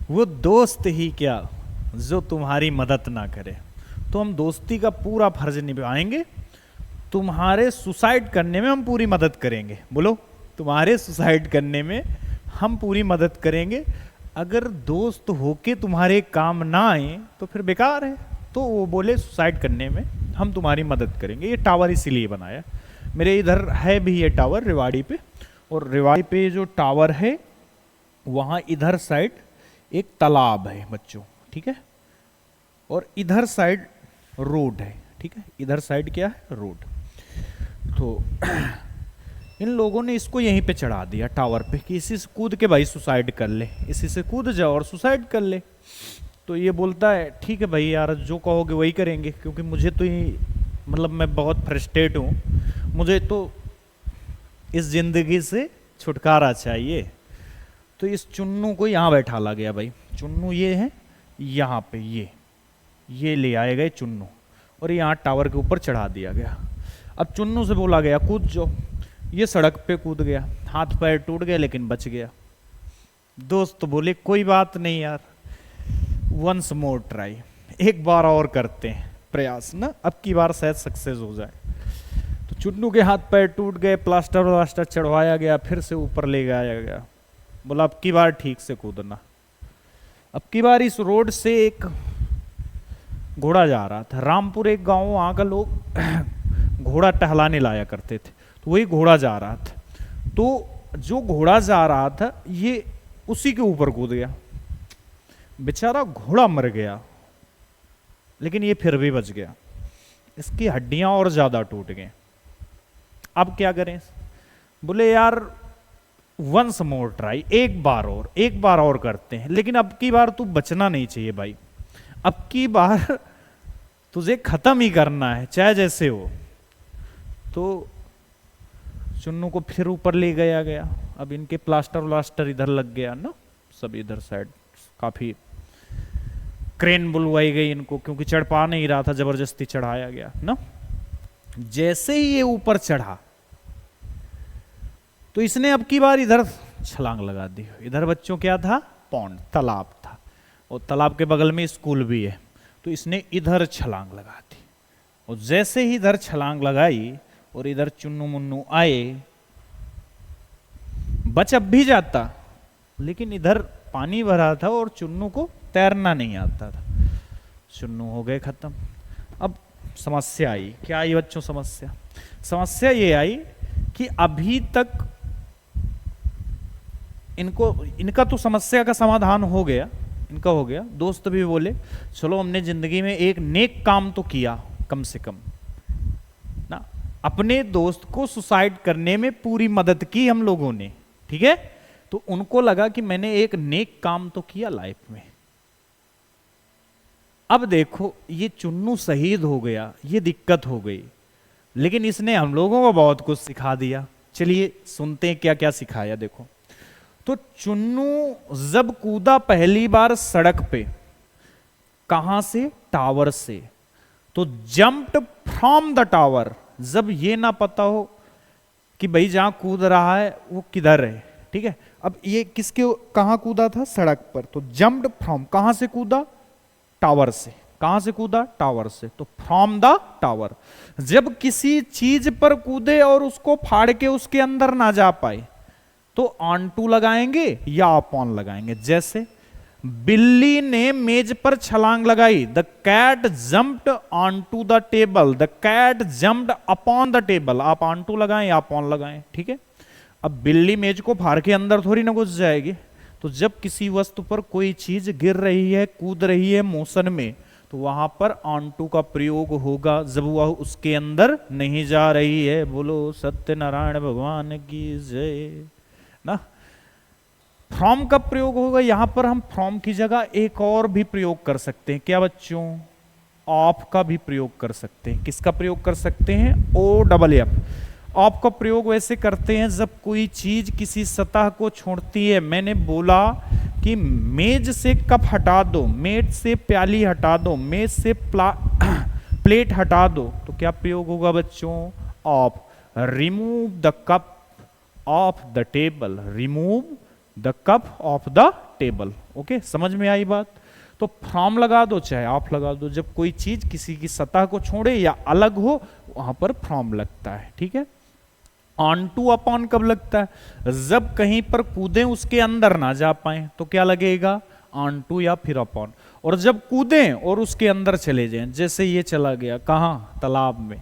Speaker 1: वो दोस्त ही क्या जो तुम्हारी मदद ना करे, तो हम दोस्ती का पूरा फर्ज निभाएंगे, तुम्हारे सुसाइड करने में हम पूरी मदद करेंगे। बोलो, तुम्हारे सुसाइड करने में हम पूरी मदद करेंगे। अगर दोस्त होके तुम्हारे काम ना आए तो फिर बेकार है। तो वो बोले सुसाइड करने में हम तुम्हारी मदद करेंगे। ये टावर इसीलिए बनाया, मेरे इधर है भी ये टावर रेवाड़ी पे, और रेवाड़ी पे जो टावर है वहाँ इधर साइड एक तालाब है बच्चों, ठीक है, और इधर साइड रोड है। ठीक है, इधर साइड क्या है, रोड। तो इन लोगों ने इसको यहीं पे चढ़ा दिया टावर पे कि इसी से कूद के भाई सुसाइड कर ले, इसी से कूद जाओ और सुसाइड कर ले। तो ये बोलता है ठीक है भाई यार, जो कहोगे वही करेंगे, क्योंकि मुझे तो ये मतलब मैं बहुत फ्रस्ट्रेट हूँ, मुझे तो इस जिंदगी से छुटकारा चाहिए। तो इस चुन्नू को यहाँ बैठा ला गया भाई। चुन्नू ये है यहाँ पे, ये ले आए गए चुन्नू और यहाँ टावर के ऊपर चढ़ा दिया गया। अब चुन्नू से बोला गया कूद जाओ, ये सड़क पे कूद गया, हाथ पैर टूट गए लेकिन बच गया। दोस्त बोले कोई बात नहीं यार, वंस मोर ट्राई, एक बार और करते हैं प्रयास ना, अब की बार शायद सक्सेस हो जाए। तो चुन्नू के हाथ पैर टूट गए, प्लास्टर व्लास्टर चढ़वाया गया, फिर से ऊपर ले जाया गया। बोला अब की बार ठीक से कूदना। अब की बार इस रोड से एक घोड़ा जा रहा था, रामपुर एक गांव, वहां का लोग घोड़ा टहलाने लाया करते थे, तो वही घोड़ा जा रहा था। तो जो घोड़ा जा रहा था ये उसी के ऊपर कूद गया, बेचारा घोड़ा मर गया लेकिन ये फिर भी बच गया, इसकी हड्डियां और ज्यादा टूट गई। अब क्या करें? बोले यार वंस मोर ट्राई, एक बार और करते हैं, लेकिन अब की बार तू बचना नहीं चाहिए भाई, अब की बार तुझे खत्म ही करना है चाहे जैसे हो। तो चुन्नू को फिर ऊपर ले गया। अब इनके प्लास्टर व्लास्टर इधर लग गया ना, सब इधर साइड काफी क्रेन बुलवाई गई इनको, क्योंकि चढ़ पा नहीं रहा था, जबरदस्ती चढ़ाया गया ना। जैसे ही ये ऊपर चढ़ा तो इसने अब की बार इधर छलांग लगा दी। इधर बच्चों क्या था, पौंड, तालाब था, और तालाब के बगल में स्कूल भी है। तो इसने इधर छलांग लगा दी, और जैसे ही इधर छलांग लगाई और इधर चुन्नू मुन्नू आए, बच अब भी जाता, लेकिन इधर पानी भरा था और चुन्नू को तैरना नहीं आता था। चुन्नू हो गए खत्म। अब समस्या आई, क्या आई बच्चों समस्या? समस्या ये आई कि अभी तक इनका तो समस्या का समाधान हो गया, इनका हो गया। दोस्त भी बोले चलो हमने जिंदगी में एक नेक काम तो किया कम से कम ना, अपने दोस्त को सुसाइड करने में पूरी मदद की हम लोगों ने, ठीक है। तो उनको लगा कि मैंने एक नेक काम तो किया लाइफ में। अब देखो ये चुन्नू शहीद हो गया, ये दिक्कत हो गई, लेकिन इसने हम लोगों को बहुत कुछ सिखा दिया। चलिए सुनते हैं क्या क्या सिखाया। देखो तो चुन्नू जब कूदा पहली बार सड़क पे, कहां से, टावर से, तो जंप्ड फ्रॉम द टावर। जब ये ना पता हो कि भाई जहां कूद रहा है वो किधर है, ठीक है। अब ये किसके, कहां कूदा था, सड़क पर, तो जंप्ड फ्रॉम, कहां से कूदा, टावर से। कहां से कूदा, टावर से, तो फ्रॉम द टावर। जब किसी चीज पर कूदे और उसको फाड़ के उसके अंदर ना जा पाए तो ऑन टू लगाएंगे या अपॉन लगाएंगे। जैसे बिल्ली ने मेज पर छलांग लगाई, the cat jumped on to the table, the cat jumped upon the table. आप ऑन टू लगाएं या अपॉन लगाएं, ठीक है। अब बिल्ली मेज को फाड़ के अंदर थोड़ी ना घुस जाएगी, तो जब किसी वस्तु पर कोई चीज गिर रही है, कूद रही है मोशन में, तो वहां पर ऑन टू का प्रयोग होगा जब वह उसके अंदर नहीं जा रही है। बोलो सत्यनारायण भगवान की जय ना। फ्रॉम का प्रयोग होगा, यहां पर हम फ्रॉम की जगह एक और भी प्रयोग कर सकते हैं। क्या बच्चों? ऑफ का भी प्रयोग कर सकते हैं। किसका प्रयोग कर सकते हैं? OFF। ऑफ का प्रयोग वैसे करते हैं जब कोई चीज किसी सतह को छोड़ती है। मैंने बोला कि मेज से कप हटा दो, मेज से प्याली हटा दो, मेज से प्लेट हटा दो, तो क्या प्रयोग होगा बच्चों? Of. Remove the cup of the table, remove the cup of the table. Okay, समझ में आई बात? तो फ्रॉम लगा दो चाहे ऑफ लगा दो, जब कोई चीज किसी की सतह को छोड़े या अलग हो वहां पर फ्रॉम लगता है। ठीक है। ऑन टू अपॉन कब लगता है? जब कहीं पर कूदे उसके अंदर ना जा पाए तो क्या लगेगा? ऑन टू या फिर अपॉन। और जब कूदें और उसके अंदर चले जाएं, जैसे ये चला गया कहां? तालाब में।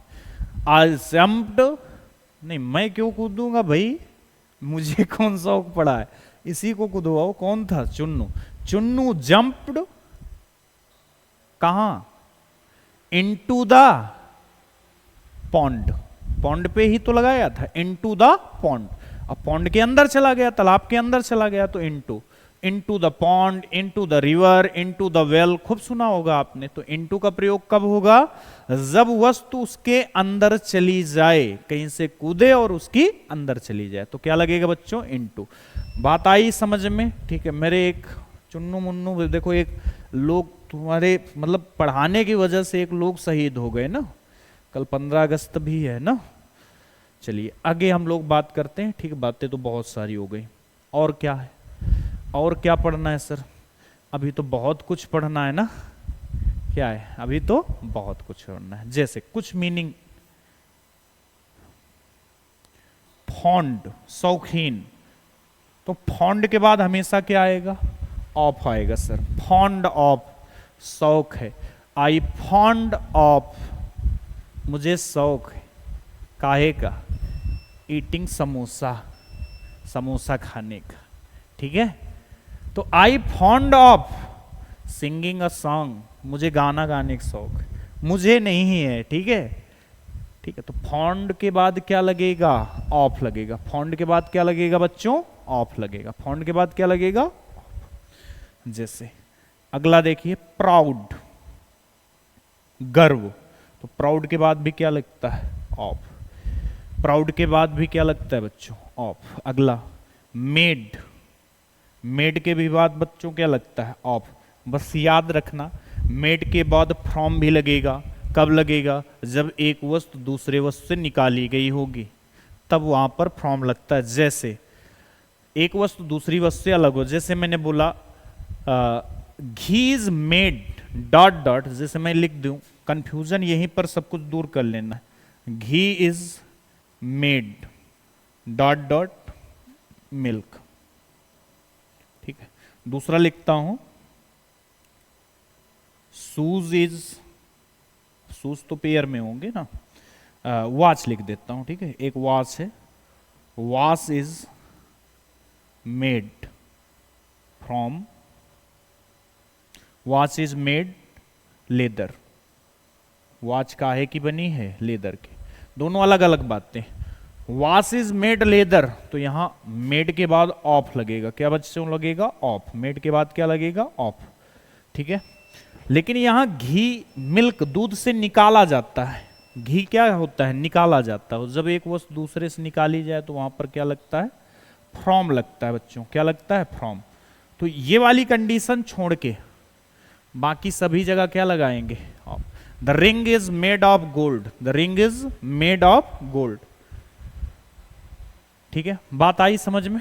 Speaker 1: आई जंप्ड, नहीं मैं क्यों कूदूंगा भाई, मुझे कौन शौक पड़ा है, इसी को कूदवाओ। कौन था? चुन्नू। चुन्नू जंप्ड कहां? Into the pond. पॉन्ड पे ही तो लगाया था, इनटू द पॉन्ड। अब पॉन्ड के अंदर चला गया, तालाब के अंदर चला गया, तो into the pond, into the river, into the well. खूब सुना होगा आपने। तो इनटू का प्रयोग कब होगा? जब वस्तु उसके अंदर चली जाए, कहीं से कूदे और उसकी अंदर चली जाए, तो क्या लगेगा बच्चों? इनटू। बात आई समझ में? ठीक है। मेरे एक चुन्नू मुन्नू, देखो एक लोग तुम्हारे मतलब पढ़ाने की वजह से एक लोग शहीद हो गए ना, कल 15 अगस्त भी है ना। चलिए आगे हम लोग बात करते हैं। ठीक, बातें तो बहुत सारी हो गई। और क्या है? और क्या पढ़ना है सर? अभी तो बहुत कुछ पढ़ना है ना। क्या है? अभी तो बहुत कुछ पढ़ना है। जैसे कुछ मीनिंग, फॉन्ड, शौकीन, तो फॉन्ड के बाद हमेशा क्या आएगा? ऑफ आएगा सर। फॉन्ड ऑफ, शौक है। आई फॉन्ड ऑफ, मुझे शौक है। काहे का? ईटिंग समोसा, समोसा खाने का। ठीक है। तो I fond of singing a song, मुझे गाना गाने का शौक है। मुझे नहीं है। ठीक है। ठीक है। तो फॉन्ड के बाद क्या लगेगा? ऑफ लगेगा। फॉन्ड के बाद क्या लगेगा बच्चों? ऑफ लगेगा। फॉन्ड के बाद क्या लगेगा? जैसे अगला देखिए, प्राउड, गर्व, तो प्राउड के बाद भी क्या लगता है? ऑफ। प्राउड के बाद भी क्या लगता है बच्चों? ऑफ। अगला मेड, मेड के भी बाद बच्चों क्या लगता है? ऑफ। बस याद रखना, मेड के बाद फ्रॉम भी लगेगा। कब लगेगा? जब एक वस्तु दूसरे वस्तु से निकाली गई होगी, तब वहां पर फ्रॉम लगता है। जैसे एक वस्तु दूसरी वस्तु से अलग हो, जैसे मैंने बोला घी इज मेड डॉट डॉट, जैसे मैं लिख दूं, कंफ्यूजन यहीं पर सब कुछ दूर कर लेना है। Ghee is made dot dot milk. ठीक है। दूसरा लिखता हूं, शूज इज, शूज तो पेयर में होंगे ना, वॉच लिख देता हूं। ठीक है। एक वॉच है, watch is made from, watch is made leather. Watch काहे की बनी है? लेदर की। दोनों अलग अलग बातें। वॉच इज मेड लेदर, तो यहां मेड के बाद ऑफ लगेगा। क्या बच्चों लगेगा? ऑफ। मेड के बाद क्या लगेगा? ऑफ। ठीक है। लेकिन यहां घी, मिल्क, दूध से निकाला जाता है। घी क्या होता है? निकाला जाता है। जब एक वस्तु दूसरे से निकाली जाए तो वहां पर क्या लगता है? फ्रॉम लगता है बच्चों। क्या लगता है? फ्रॉम। तो ये वाली कंडीशन छोड़ के बाकी सभी जगह क्या लगाएंगे? The ring is made of gold, the ring is made of gold. ठीक है। बात आई समझ में?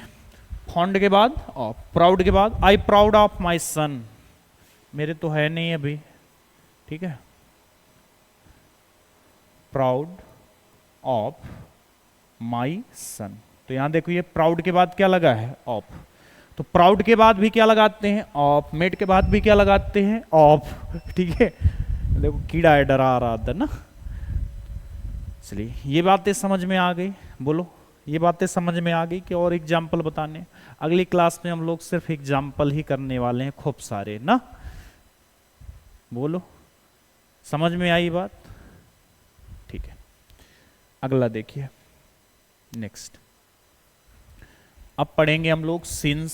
Speaker 1: फॉन्ड के बाद ऑफ, प्राउड के बाद आई प्राउड ऑफ माई सन, मेरे तो है नहीं अभी। ठीक है। प्राउड ऑफ माई सन, तो यहां देखो ये प्राउड के बाद क्या लगा है? ऑफ। तो प्राउड के बाद भी क्या लगाते हैं? ऑफ। मेड के बाद भी क्या लगाते हैं? ऑफ। ठीक है। देखो कीड़ा है, डरा रहा था ना। चलिए ये बातें समझ में आ गई। बोलो ये बातें समझ में आ गई कि और एग्जाम्पल बताने? अगली क्लास में हम लोग सिर्फ एग्जाम्पल ही करने वाले हैं, खूब सारे ना। बोलो, समझ में आई बात? ठीक है, अगला देखिए, नेक्स्ट। अब पढ़ेंगे हम लोग सिंस,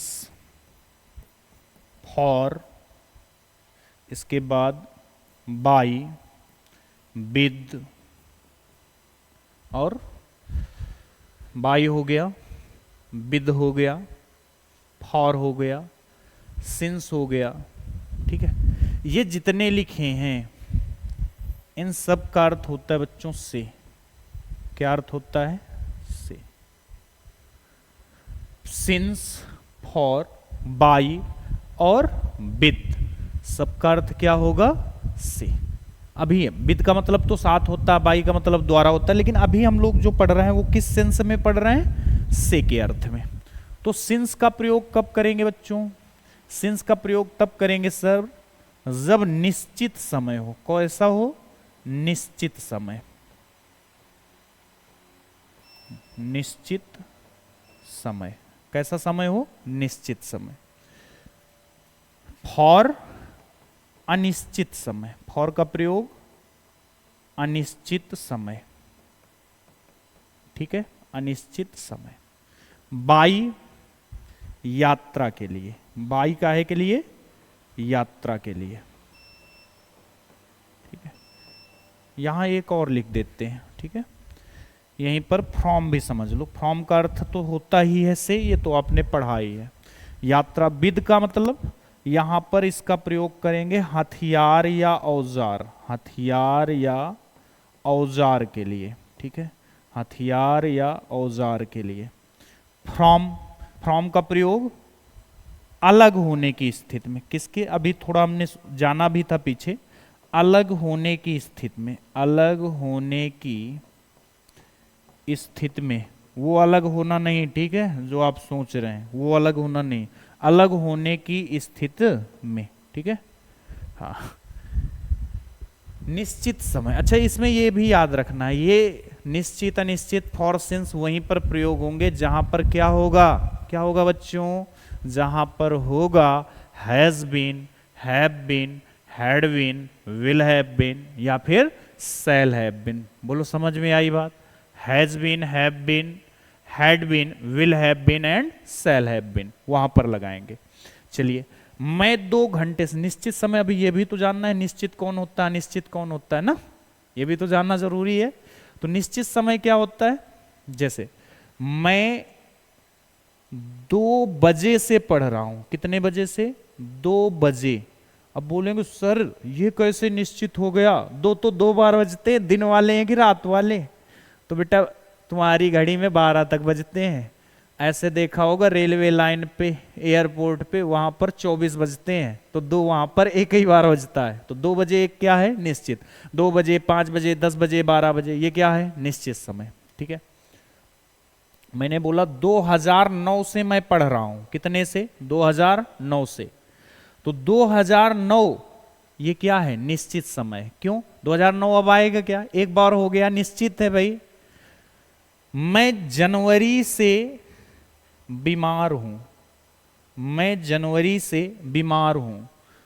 Speaker 1: फॉर, इसके बाद बाई, विद, और बाई हो गया, विद हो गया, फॉर हो गया, सिंस हो गया। ठीक है, ये जितने लिखे हैं इन सब का अर्थ होता है बच्चों से। क्या अर्थ होता है? से। सिंस, फॉर, बाई और विद, सबका अर्थ क्या होगा? से। अभी विद का मतलब तो साथ होता है, बाई का मतलब द्वारा होता है, लेकिन अभी हम लोग जो पढ़ रहे हैं वो किस सेंस में पढ़ रहे हैं? से के अर्थ में। तो सिंस का प्रयोग कब करेंगे बच्चों? सिंस का प्रयोग तब करेंगे सर जब निश्चित समय हो। कैसा हो? निश्चित समय। निश्चित समय। कैसा समय हो? निश्चित समय। फॉर अनिश्चित समय। फॉर का प्रयोग अनिश्चित समय। ठीक है, अनिश्चित समय। बाई यात्रा के लिए। बाई काहे के लिए? यात्रा के लिए। ठीक है, यहां एक और लिख देते हैं। ठीक है, यहीं पर फ्रॉम भी समझ लो। फ्रॉम का अर्थ तो होता ही है से, ये तो आपने पढ़ा ही है। यात्रा। विद का मतलब यहां पर इसका प्रयोग करेंगे हथियार या औजार। हथियार या औजार के लिए। ठीक है, हथियार या औजार के लिए। फ्रॉम। फ्रॉम का प्रयोग अलग होने की स्थिति में। किसके? अभी थोड़ा हमने जाना भी था पीछे। अलग होने की स्थिति में। अलग होने की स्थिति में। वो अलग होना नहीं, ठीक है, जो आप सोच रहे हैं वो अलग होना नहीं, अलग होने की स्थिति में। ठीक है, हाँ। निश्चित समय। अच्छा, इसमें ये भी याद रखना है, ये निश्चित अनिश्चित फॉर सिंस वहीं पर प्रयोग होंगे जहां पर क्या होगा? क्या होगा बच्चों? जहां पर होगा has been, have been, had been, will have been या फिर शैल हैव बीन। बोलो, समझ में आई बात? Has been, have been, had been, will have been and shall have been, वहां पर लगाएंगे। चलिए, मैं 2 घंटे से। निश्चित समय, अभी ये भी तो जानना है निश्चित कौन होता है, अनिश्चित कौन होता है ना, ये भी तो जानना जरूरी है। तो निश्चित समय क्या होता है? जैसे मैं 2 बजे से पढ़ रहा हूं। कितने बजे से? 2 बजे। अब बोलेंगे सर ये कैसे निश्चित हो गया? 2 तो 2 बार बजते, दिन वाले हैं कि रात वाले? तो बेटा तुम्हारी घड़ी में 12 तक बजते हैं। ऐसे देखा होगा रेलवे लाइन पे, एयरपोर्ट पे, वहां पर 24 बजते हैं, तो 2 वहां पर एक ही बार बजता है। तो 2 बजे एक क्या है? निश्चित। 2 बजे, 5 बजे, 10 बजे, 12 बजे, ये क्या है? निश्चित समय। ठीक है, मैंने बोला 2009 से मैं पढ़ रहा हूं। कितने से? 2009 से। तो 2009 ये क्या है? निश्चित समय। क्यों? 2009 अब आएगा क्या? एक बार हो गया, निश्चित है भाई। मैं जनवरी से बीमार हूं। मैं जनवरी से बीमार हूं।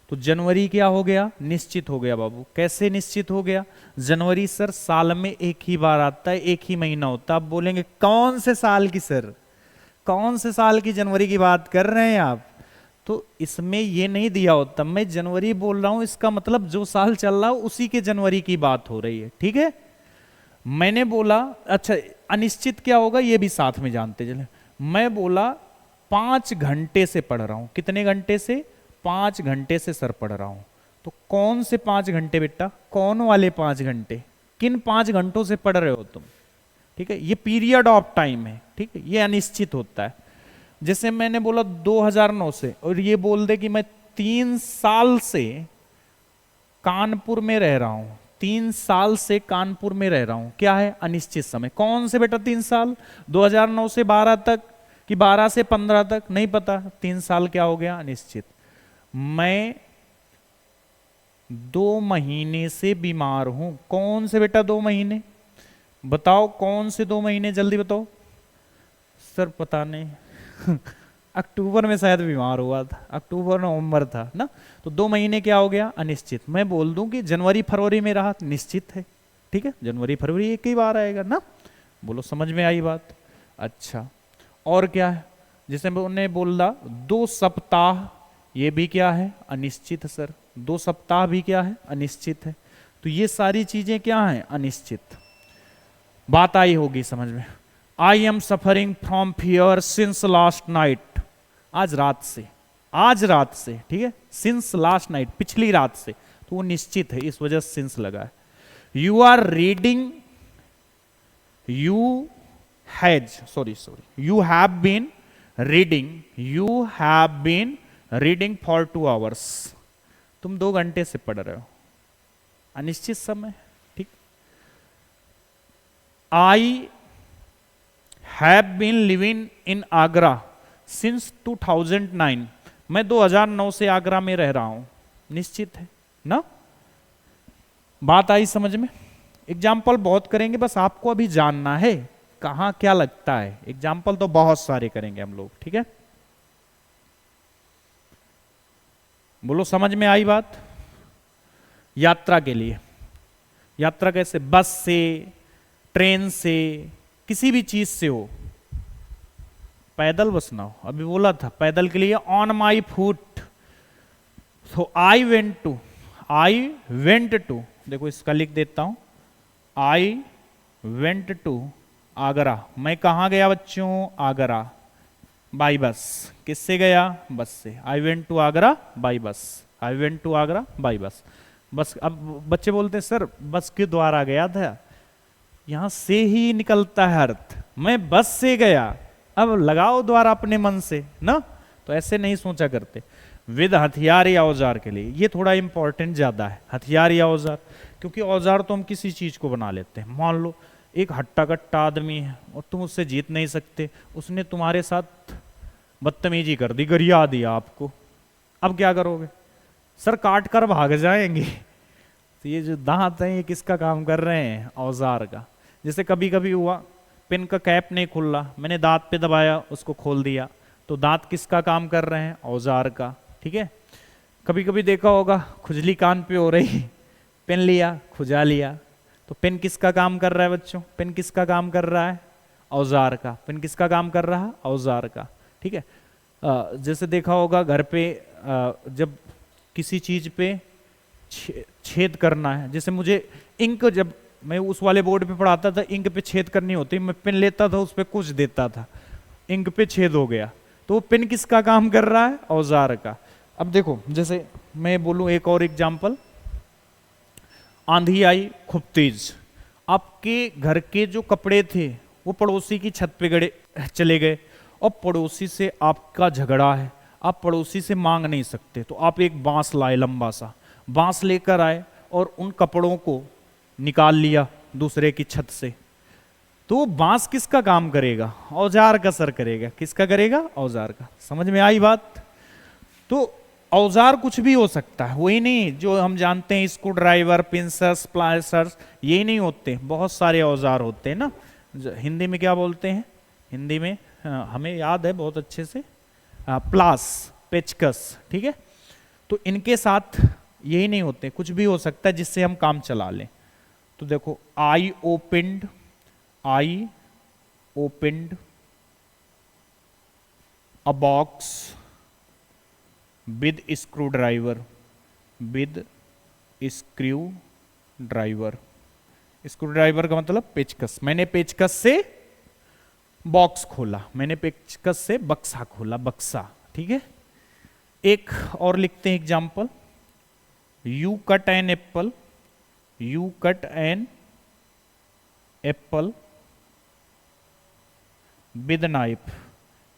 Speaker 1: तो जनवरी क्या हो गया? निश्चित हो गया बाबू। कैसे निश्चित हो गया? जनवरी सर साल में एक ही बार आता है, एक ही महीना होता है। आप बोलेंगे कौन से साल की सर? कौन से साल की जनवरी की बात कर रहे हैं आप? तो इसमें ये नहीं दिया होता। मैं जनवरी बोल रहा हूं, इसका मतलब जो साल चल रहा है उसी के जनवरी की बात हो रही है। ठीक है, मैंने बोला, अच्छा अनिश्चित क्या होगा ये भी साथ में जानते चले। मैं बोला 5 घंटे से पढ़ रहा हूं। कितने घंटे से? 5 घंटे से सर पढ़ रहा हूं। तो कौन से 5 घंटे बेटा? कौन वाले 5 घंटे? किन 5 घंटों से पढ़ रहे हो तुम? ठीक है, ये पीरियड ऑफ टाइम है। ठीक है, ये अनिश्चित होता है। जैसे मैंने बोला 2009 से, और ये बोल दे कि मैं 3 साल से कानपुर में रह रहा हूं। 3 साल से कानपुर में रह रहा हूं, क्या है? अनिश्चित समय। कौन से बेटा 3 साल? 2009 से 12 तक कि 12 से 15 तक? नहीं पता। 3 साल क्या हो गया? अनिश्चित। मैं 2 महीने से बीमार हूं। कौन से बेटा 2 महीने? बताओ कौन से 2 महीने? जल्दी बताओ। सर पता नहीं अक्टूबर में शायद बीमार हुआ था, अक्टूबर नवंबर था ना, तो 2 महीने क्या हो गया, अनिश्चित। मैं बोल दूं कि जनवरी फरवरी में रहा, निश्चित है। ठीक है, जनवरी फरवरी एक ही बार आएगा ना। बोलो समझ में आई बात। अच्छा, और क्या है, जैसे उन्होंने बोला 2 सप्ताह, ये भी क्या है, अनिश्चित है सर। 2 सप्ताह भी क्या है, अनिश्चित है। तो ये सारी चीजें क्या हैं, अनिश्चित। बात आई होगी समझ में। I am suffering from fear since last night, आज रात से, आज रात से, ठीक है, सिंस लास्ट नाइट, पिछली रात से, तो वो निश्चित है, इस वजह से सिंस लगा है। You are reading, you you have been reading, you have been reading for 2 hours, तुम 2 घंटे से पढ़ रहे हो, अनिश्चित समय। ठीक। I have been living in Agra since 2009, मैं 2009 से आगरा में रह रहा हूं, निश्चित है ना। बात आई समझ में। एग्जाम्पल बहुत करेंगे, बस आपको अभी जानना है कहां क्या लगता है। एग्जाम्पल तो बहुत सारे करेंगे हम लोग, ठीक है। बोलो समझ में आई बात। यात्रा के लिए, यात्रा कैसे, बस से, ट्रेन से, किसी भी चीज से हो, पैदल बस ना हो, अभी बोला था पैदल के लिए on my foot. So I went to, देखो इसका लिख देता हूं, आई वेंट टू आगरा, मैं कहां गया बच्चों, आगरा, बाई बस। किससे गया, बस से। I went to Agra by bus, I went to Agra by bus. बस, अब बच्चे बोलते हैं सर बस के द्वारा गया था, यहां से ही निकलता है अर्थ, मैं बस से गया। अब लगाओ द्वारा अपने मन से ना, तो ऐसे नहीं सोचा करते। विद हथियार या औजार के लिए, ये थोड़ा इंपॉर्टेंट ज्यादा है, हथियार या औजार, क्योंकि औजार तो हम किसी चीज को बना लेते हैं। मान लो एक हट्टा कट्टा आदमी है और तुम उससे जीत नहीं सकते, उसने तुम्हारे साथ बदतमीजी कर दी, गरिया दिया आपको, अब क्या करोगे, सर काट कर भाग जाएंगे। तो ये जो दांत हैं ये किसका काम कर रहे हैं, औजार का। जैसे कभी कभी हुआ पेन का कैप नहीं खुल रहा, मैंने दांत पे दबाया उसको खोल दिया, तो दांत किसका काम कर रहे हैं, औजार का। ठीक है। कभी कभी देखा होगा खुजली कान पे हो रही, पेन लिया खुजा लिया, तो पेन किसका काम कर रहा है बच्चों, पेन किसका काम कर रहा है, औजार का। पेन किसका काम कर रहा है, औजार का। ठीक है। जैसे देखा होगा घर पे जब किसी चीज पे छेद करना है, जैसे मुझे इंक, जब मैं उस वाले बोर्ड पे पढ़ाता था, इंक पे छेद करनी होती, मैं पेन लेता था उस पे कुछ देता था, इंक पे छेद हो गया, तो पेन किसका काम कर रहा है, औजार का। अब देखो जैसे मैं बोलूं एक और एग्जांपल, आंधी आई खूब तेज, आपके घर के जो कपड़े थे वो पड़ोसी की छत पे गड़े चले गए, और पड़ोसी से आपका झगड़ा है, आप पड़ोसी से मांग नहीं सकते, तो आप एक बांस लाए, लंबा सा बांस लेकर आए और उन कपड़ों को निकाल लिया दूसरे की छत से, तो बांस किसका काम करेगा, औजार का सर करेगा। किसका करेगा, औजार का। समझ में आई बात। तो औजार कुछ भी हो सकता है, वही नहीं जो हम जानते हैं स्क्रू ड्राइवर, पिंसर्स, प्लायर्स, यही नहीं होते, बहुत सारे औजार होते हैं ना। हिंदी में क्या बोलते हैं, हिंदी में हमें याद है बहुत अच्छे से, प्लास, पेचकस। ठीक है। तो इनके साथ यही नहीं होते, कुछ भी हो सकता है जिससे हम काम चला लें। तो देखो I opened a box with screw driver, screw driver का मतलब पेचकस। मैंने पेचकस से बॉक्स खोला, मैंने पेचकस से बक्सा खोला, बक्सा। ठीक है। एक और लिखते हैं example, you cut an apple with knife,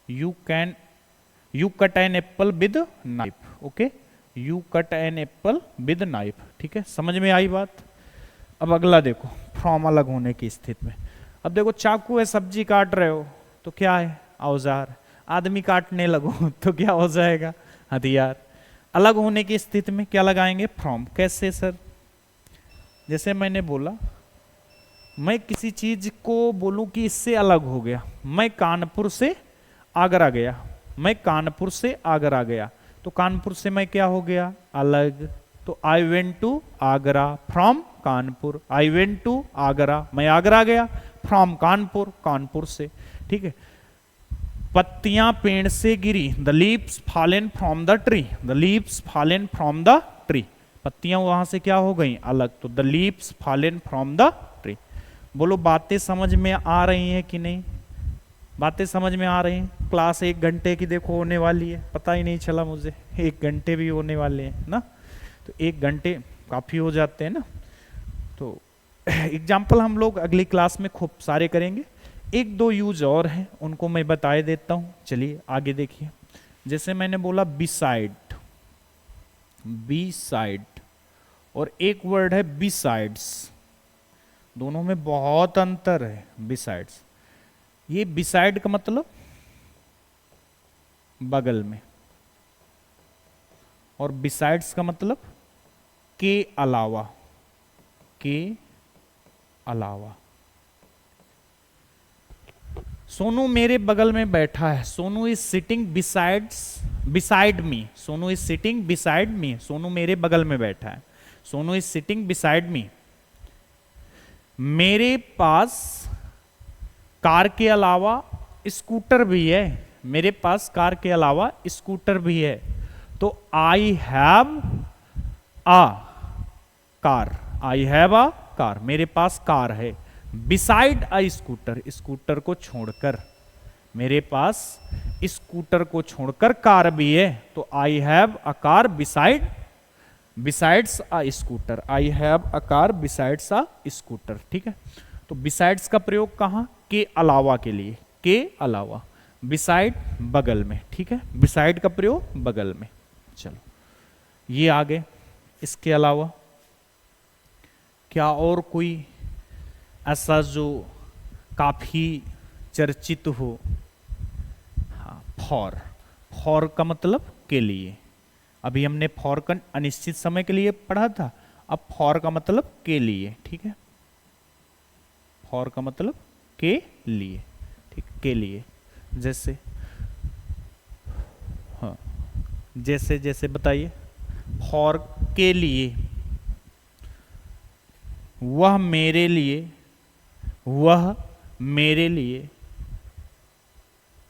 Speaker 1: you cut an apple with knife. Okay, you cut an apple with knife. ठीक है, समझ में आई बात। अब अगला देखो, फ्रॉम अलग होने की स्थिति में। अब देखो चाकू है, सब्जी काट रहे हो तो क्या है, औजार। आदमी काटने लगो तो क्या हो जाएगा, हथियार। अलग होने की स्थिति में क्या लगाएंगे, फ्रॉम। कैसे सर, जैसे मैंने बोला मैं किसी चीज को बोलूं कि इससे अलग हो गया, मैं कानपुर से आगरा गया, मैं कानपुर से आगरा गया, तो कानपुर से मैं क्या हो गया, अलग। तो I went to Agra from Kanpur, I went to Agra, मैं आगरा गया, फ्रॉम कानपुर, कानपुर से। ठीक है। पत्तियां पेड़ से गिरी, the leaves fallen from the tree, the leaves fallen from the tree, पत्तियां वहां से क्या हो गई, अलग, तो the leaves fallen from the tree. बोलो बातें समझ में आ रही हैं कि नहीं, बातें समझ में आ रही हैं। क्लास 1 घंटे की देखो होने वाली है, पता ही नहीं चला मुझे 1 घंटे भी होने वाले हैं ना, तो 1 घंटे काफी हो जाते हैं ना। तो एग्जाम्पल हम लोग अगली क्लास में खूब सारे करेंगे, 1-2 यूज और हैं उनको मैं बताए देता हूं। चलिए आगे देखिए, जैसे मैंने बोला बिसाइड, बिसाइड, और एक वर्ड है बिसाइड्स, दोनों में बहुत अंतर है। बिसाइड्स, ये बिसाइड का मतलब बगल में, और बिसाइड्स का मतलब के अलावा, के अलावा। सोनू मेरे बगल में बैठा है, Sonu is sitting beside me, Sonu is sitting beside me, Sonu मेरे बगल में बैठा है, Sonu is sitting beside me. मेरे पास कार के अलावा स्कूटर भी है, मेरे पास कार के अलावा स्कूटर भी है, तो I have a car, I have a car, मेरे पास कार है। बिसाइड अ स्कूटर, स्कूटर को छोड़कर, मेरे पास स्कूटर को छोड़कर कार भी है, तो I have a car beside, besides a scooter, I have a car besides a scooter. ठीक है। तो बिसाइड्स का प्रयोग कहां, के अलावा के लिए, के अलावा, बिसाइड बगल में। ठीक है, बिसाइड का प्रयोग बगल में। चलो ये आगे, इसके अलावा क्या और कोई ऐसा जो काफी चर्चित हो। हाँ, फॉर, फॉर का मतलब के लिए, अभी हमने फॉर का अनिश्चित समय के लिए पढ़ा था, अब फॉर का मतलब के लिए। ठीक है, फॉर का मतलब के लिए, ठीक, के लिए। जैसे, हाँ, जैसे जैसे बताइए, फॉर के लिए, वह मेरे लिए, वह मेरे लिए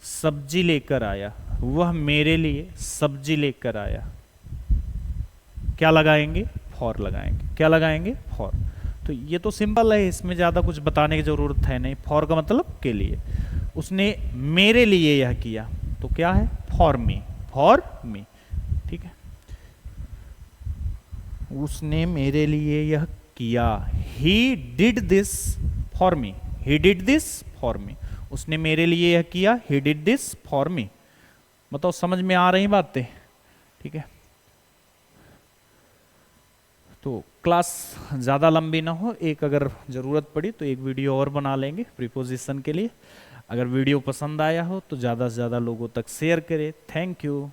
Speaker 1: सब्जी लेकर आया, वह मेरे लिए सब्जी लेकर आया। क्या लगाएंगे, फॉर लगाएंगे, क्या लगाएंगे, फॉर। तो ये तो सिंपल है, इसमें ज्यादा कुछ बताने की जरूरत है नहीं। फॉर का मतलब के लिए, उसने मेरे लिए यह किया, तो क्या है, फॉर मी, फॉर मी। ठीक है, उसने मेरे लिए यह किया, he did this for me, he did this for me, उसने मेरे लिए यह किया, he did this for me. बताओ समझ में आ रही बातें। ठीक है, तो क्लास ज़्यादा लंबी ना हो, एक अगर ज़रूरत पड़ी तो एक वीडियो और बना लेंगे प्रीपोजिशन के लिए। अगर वीडियो पसंद आया हो तो ज़्यादा से ज़्यादा लोगों तक शेयर करें। Thank you.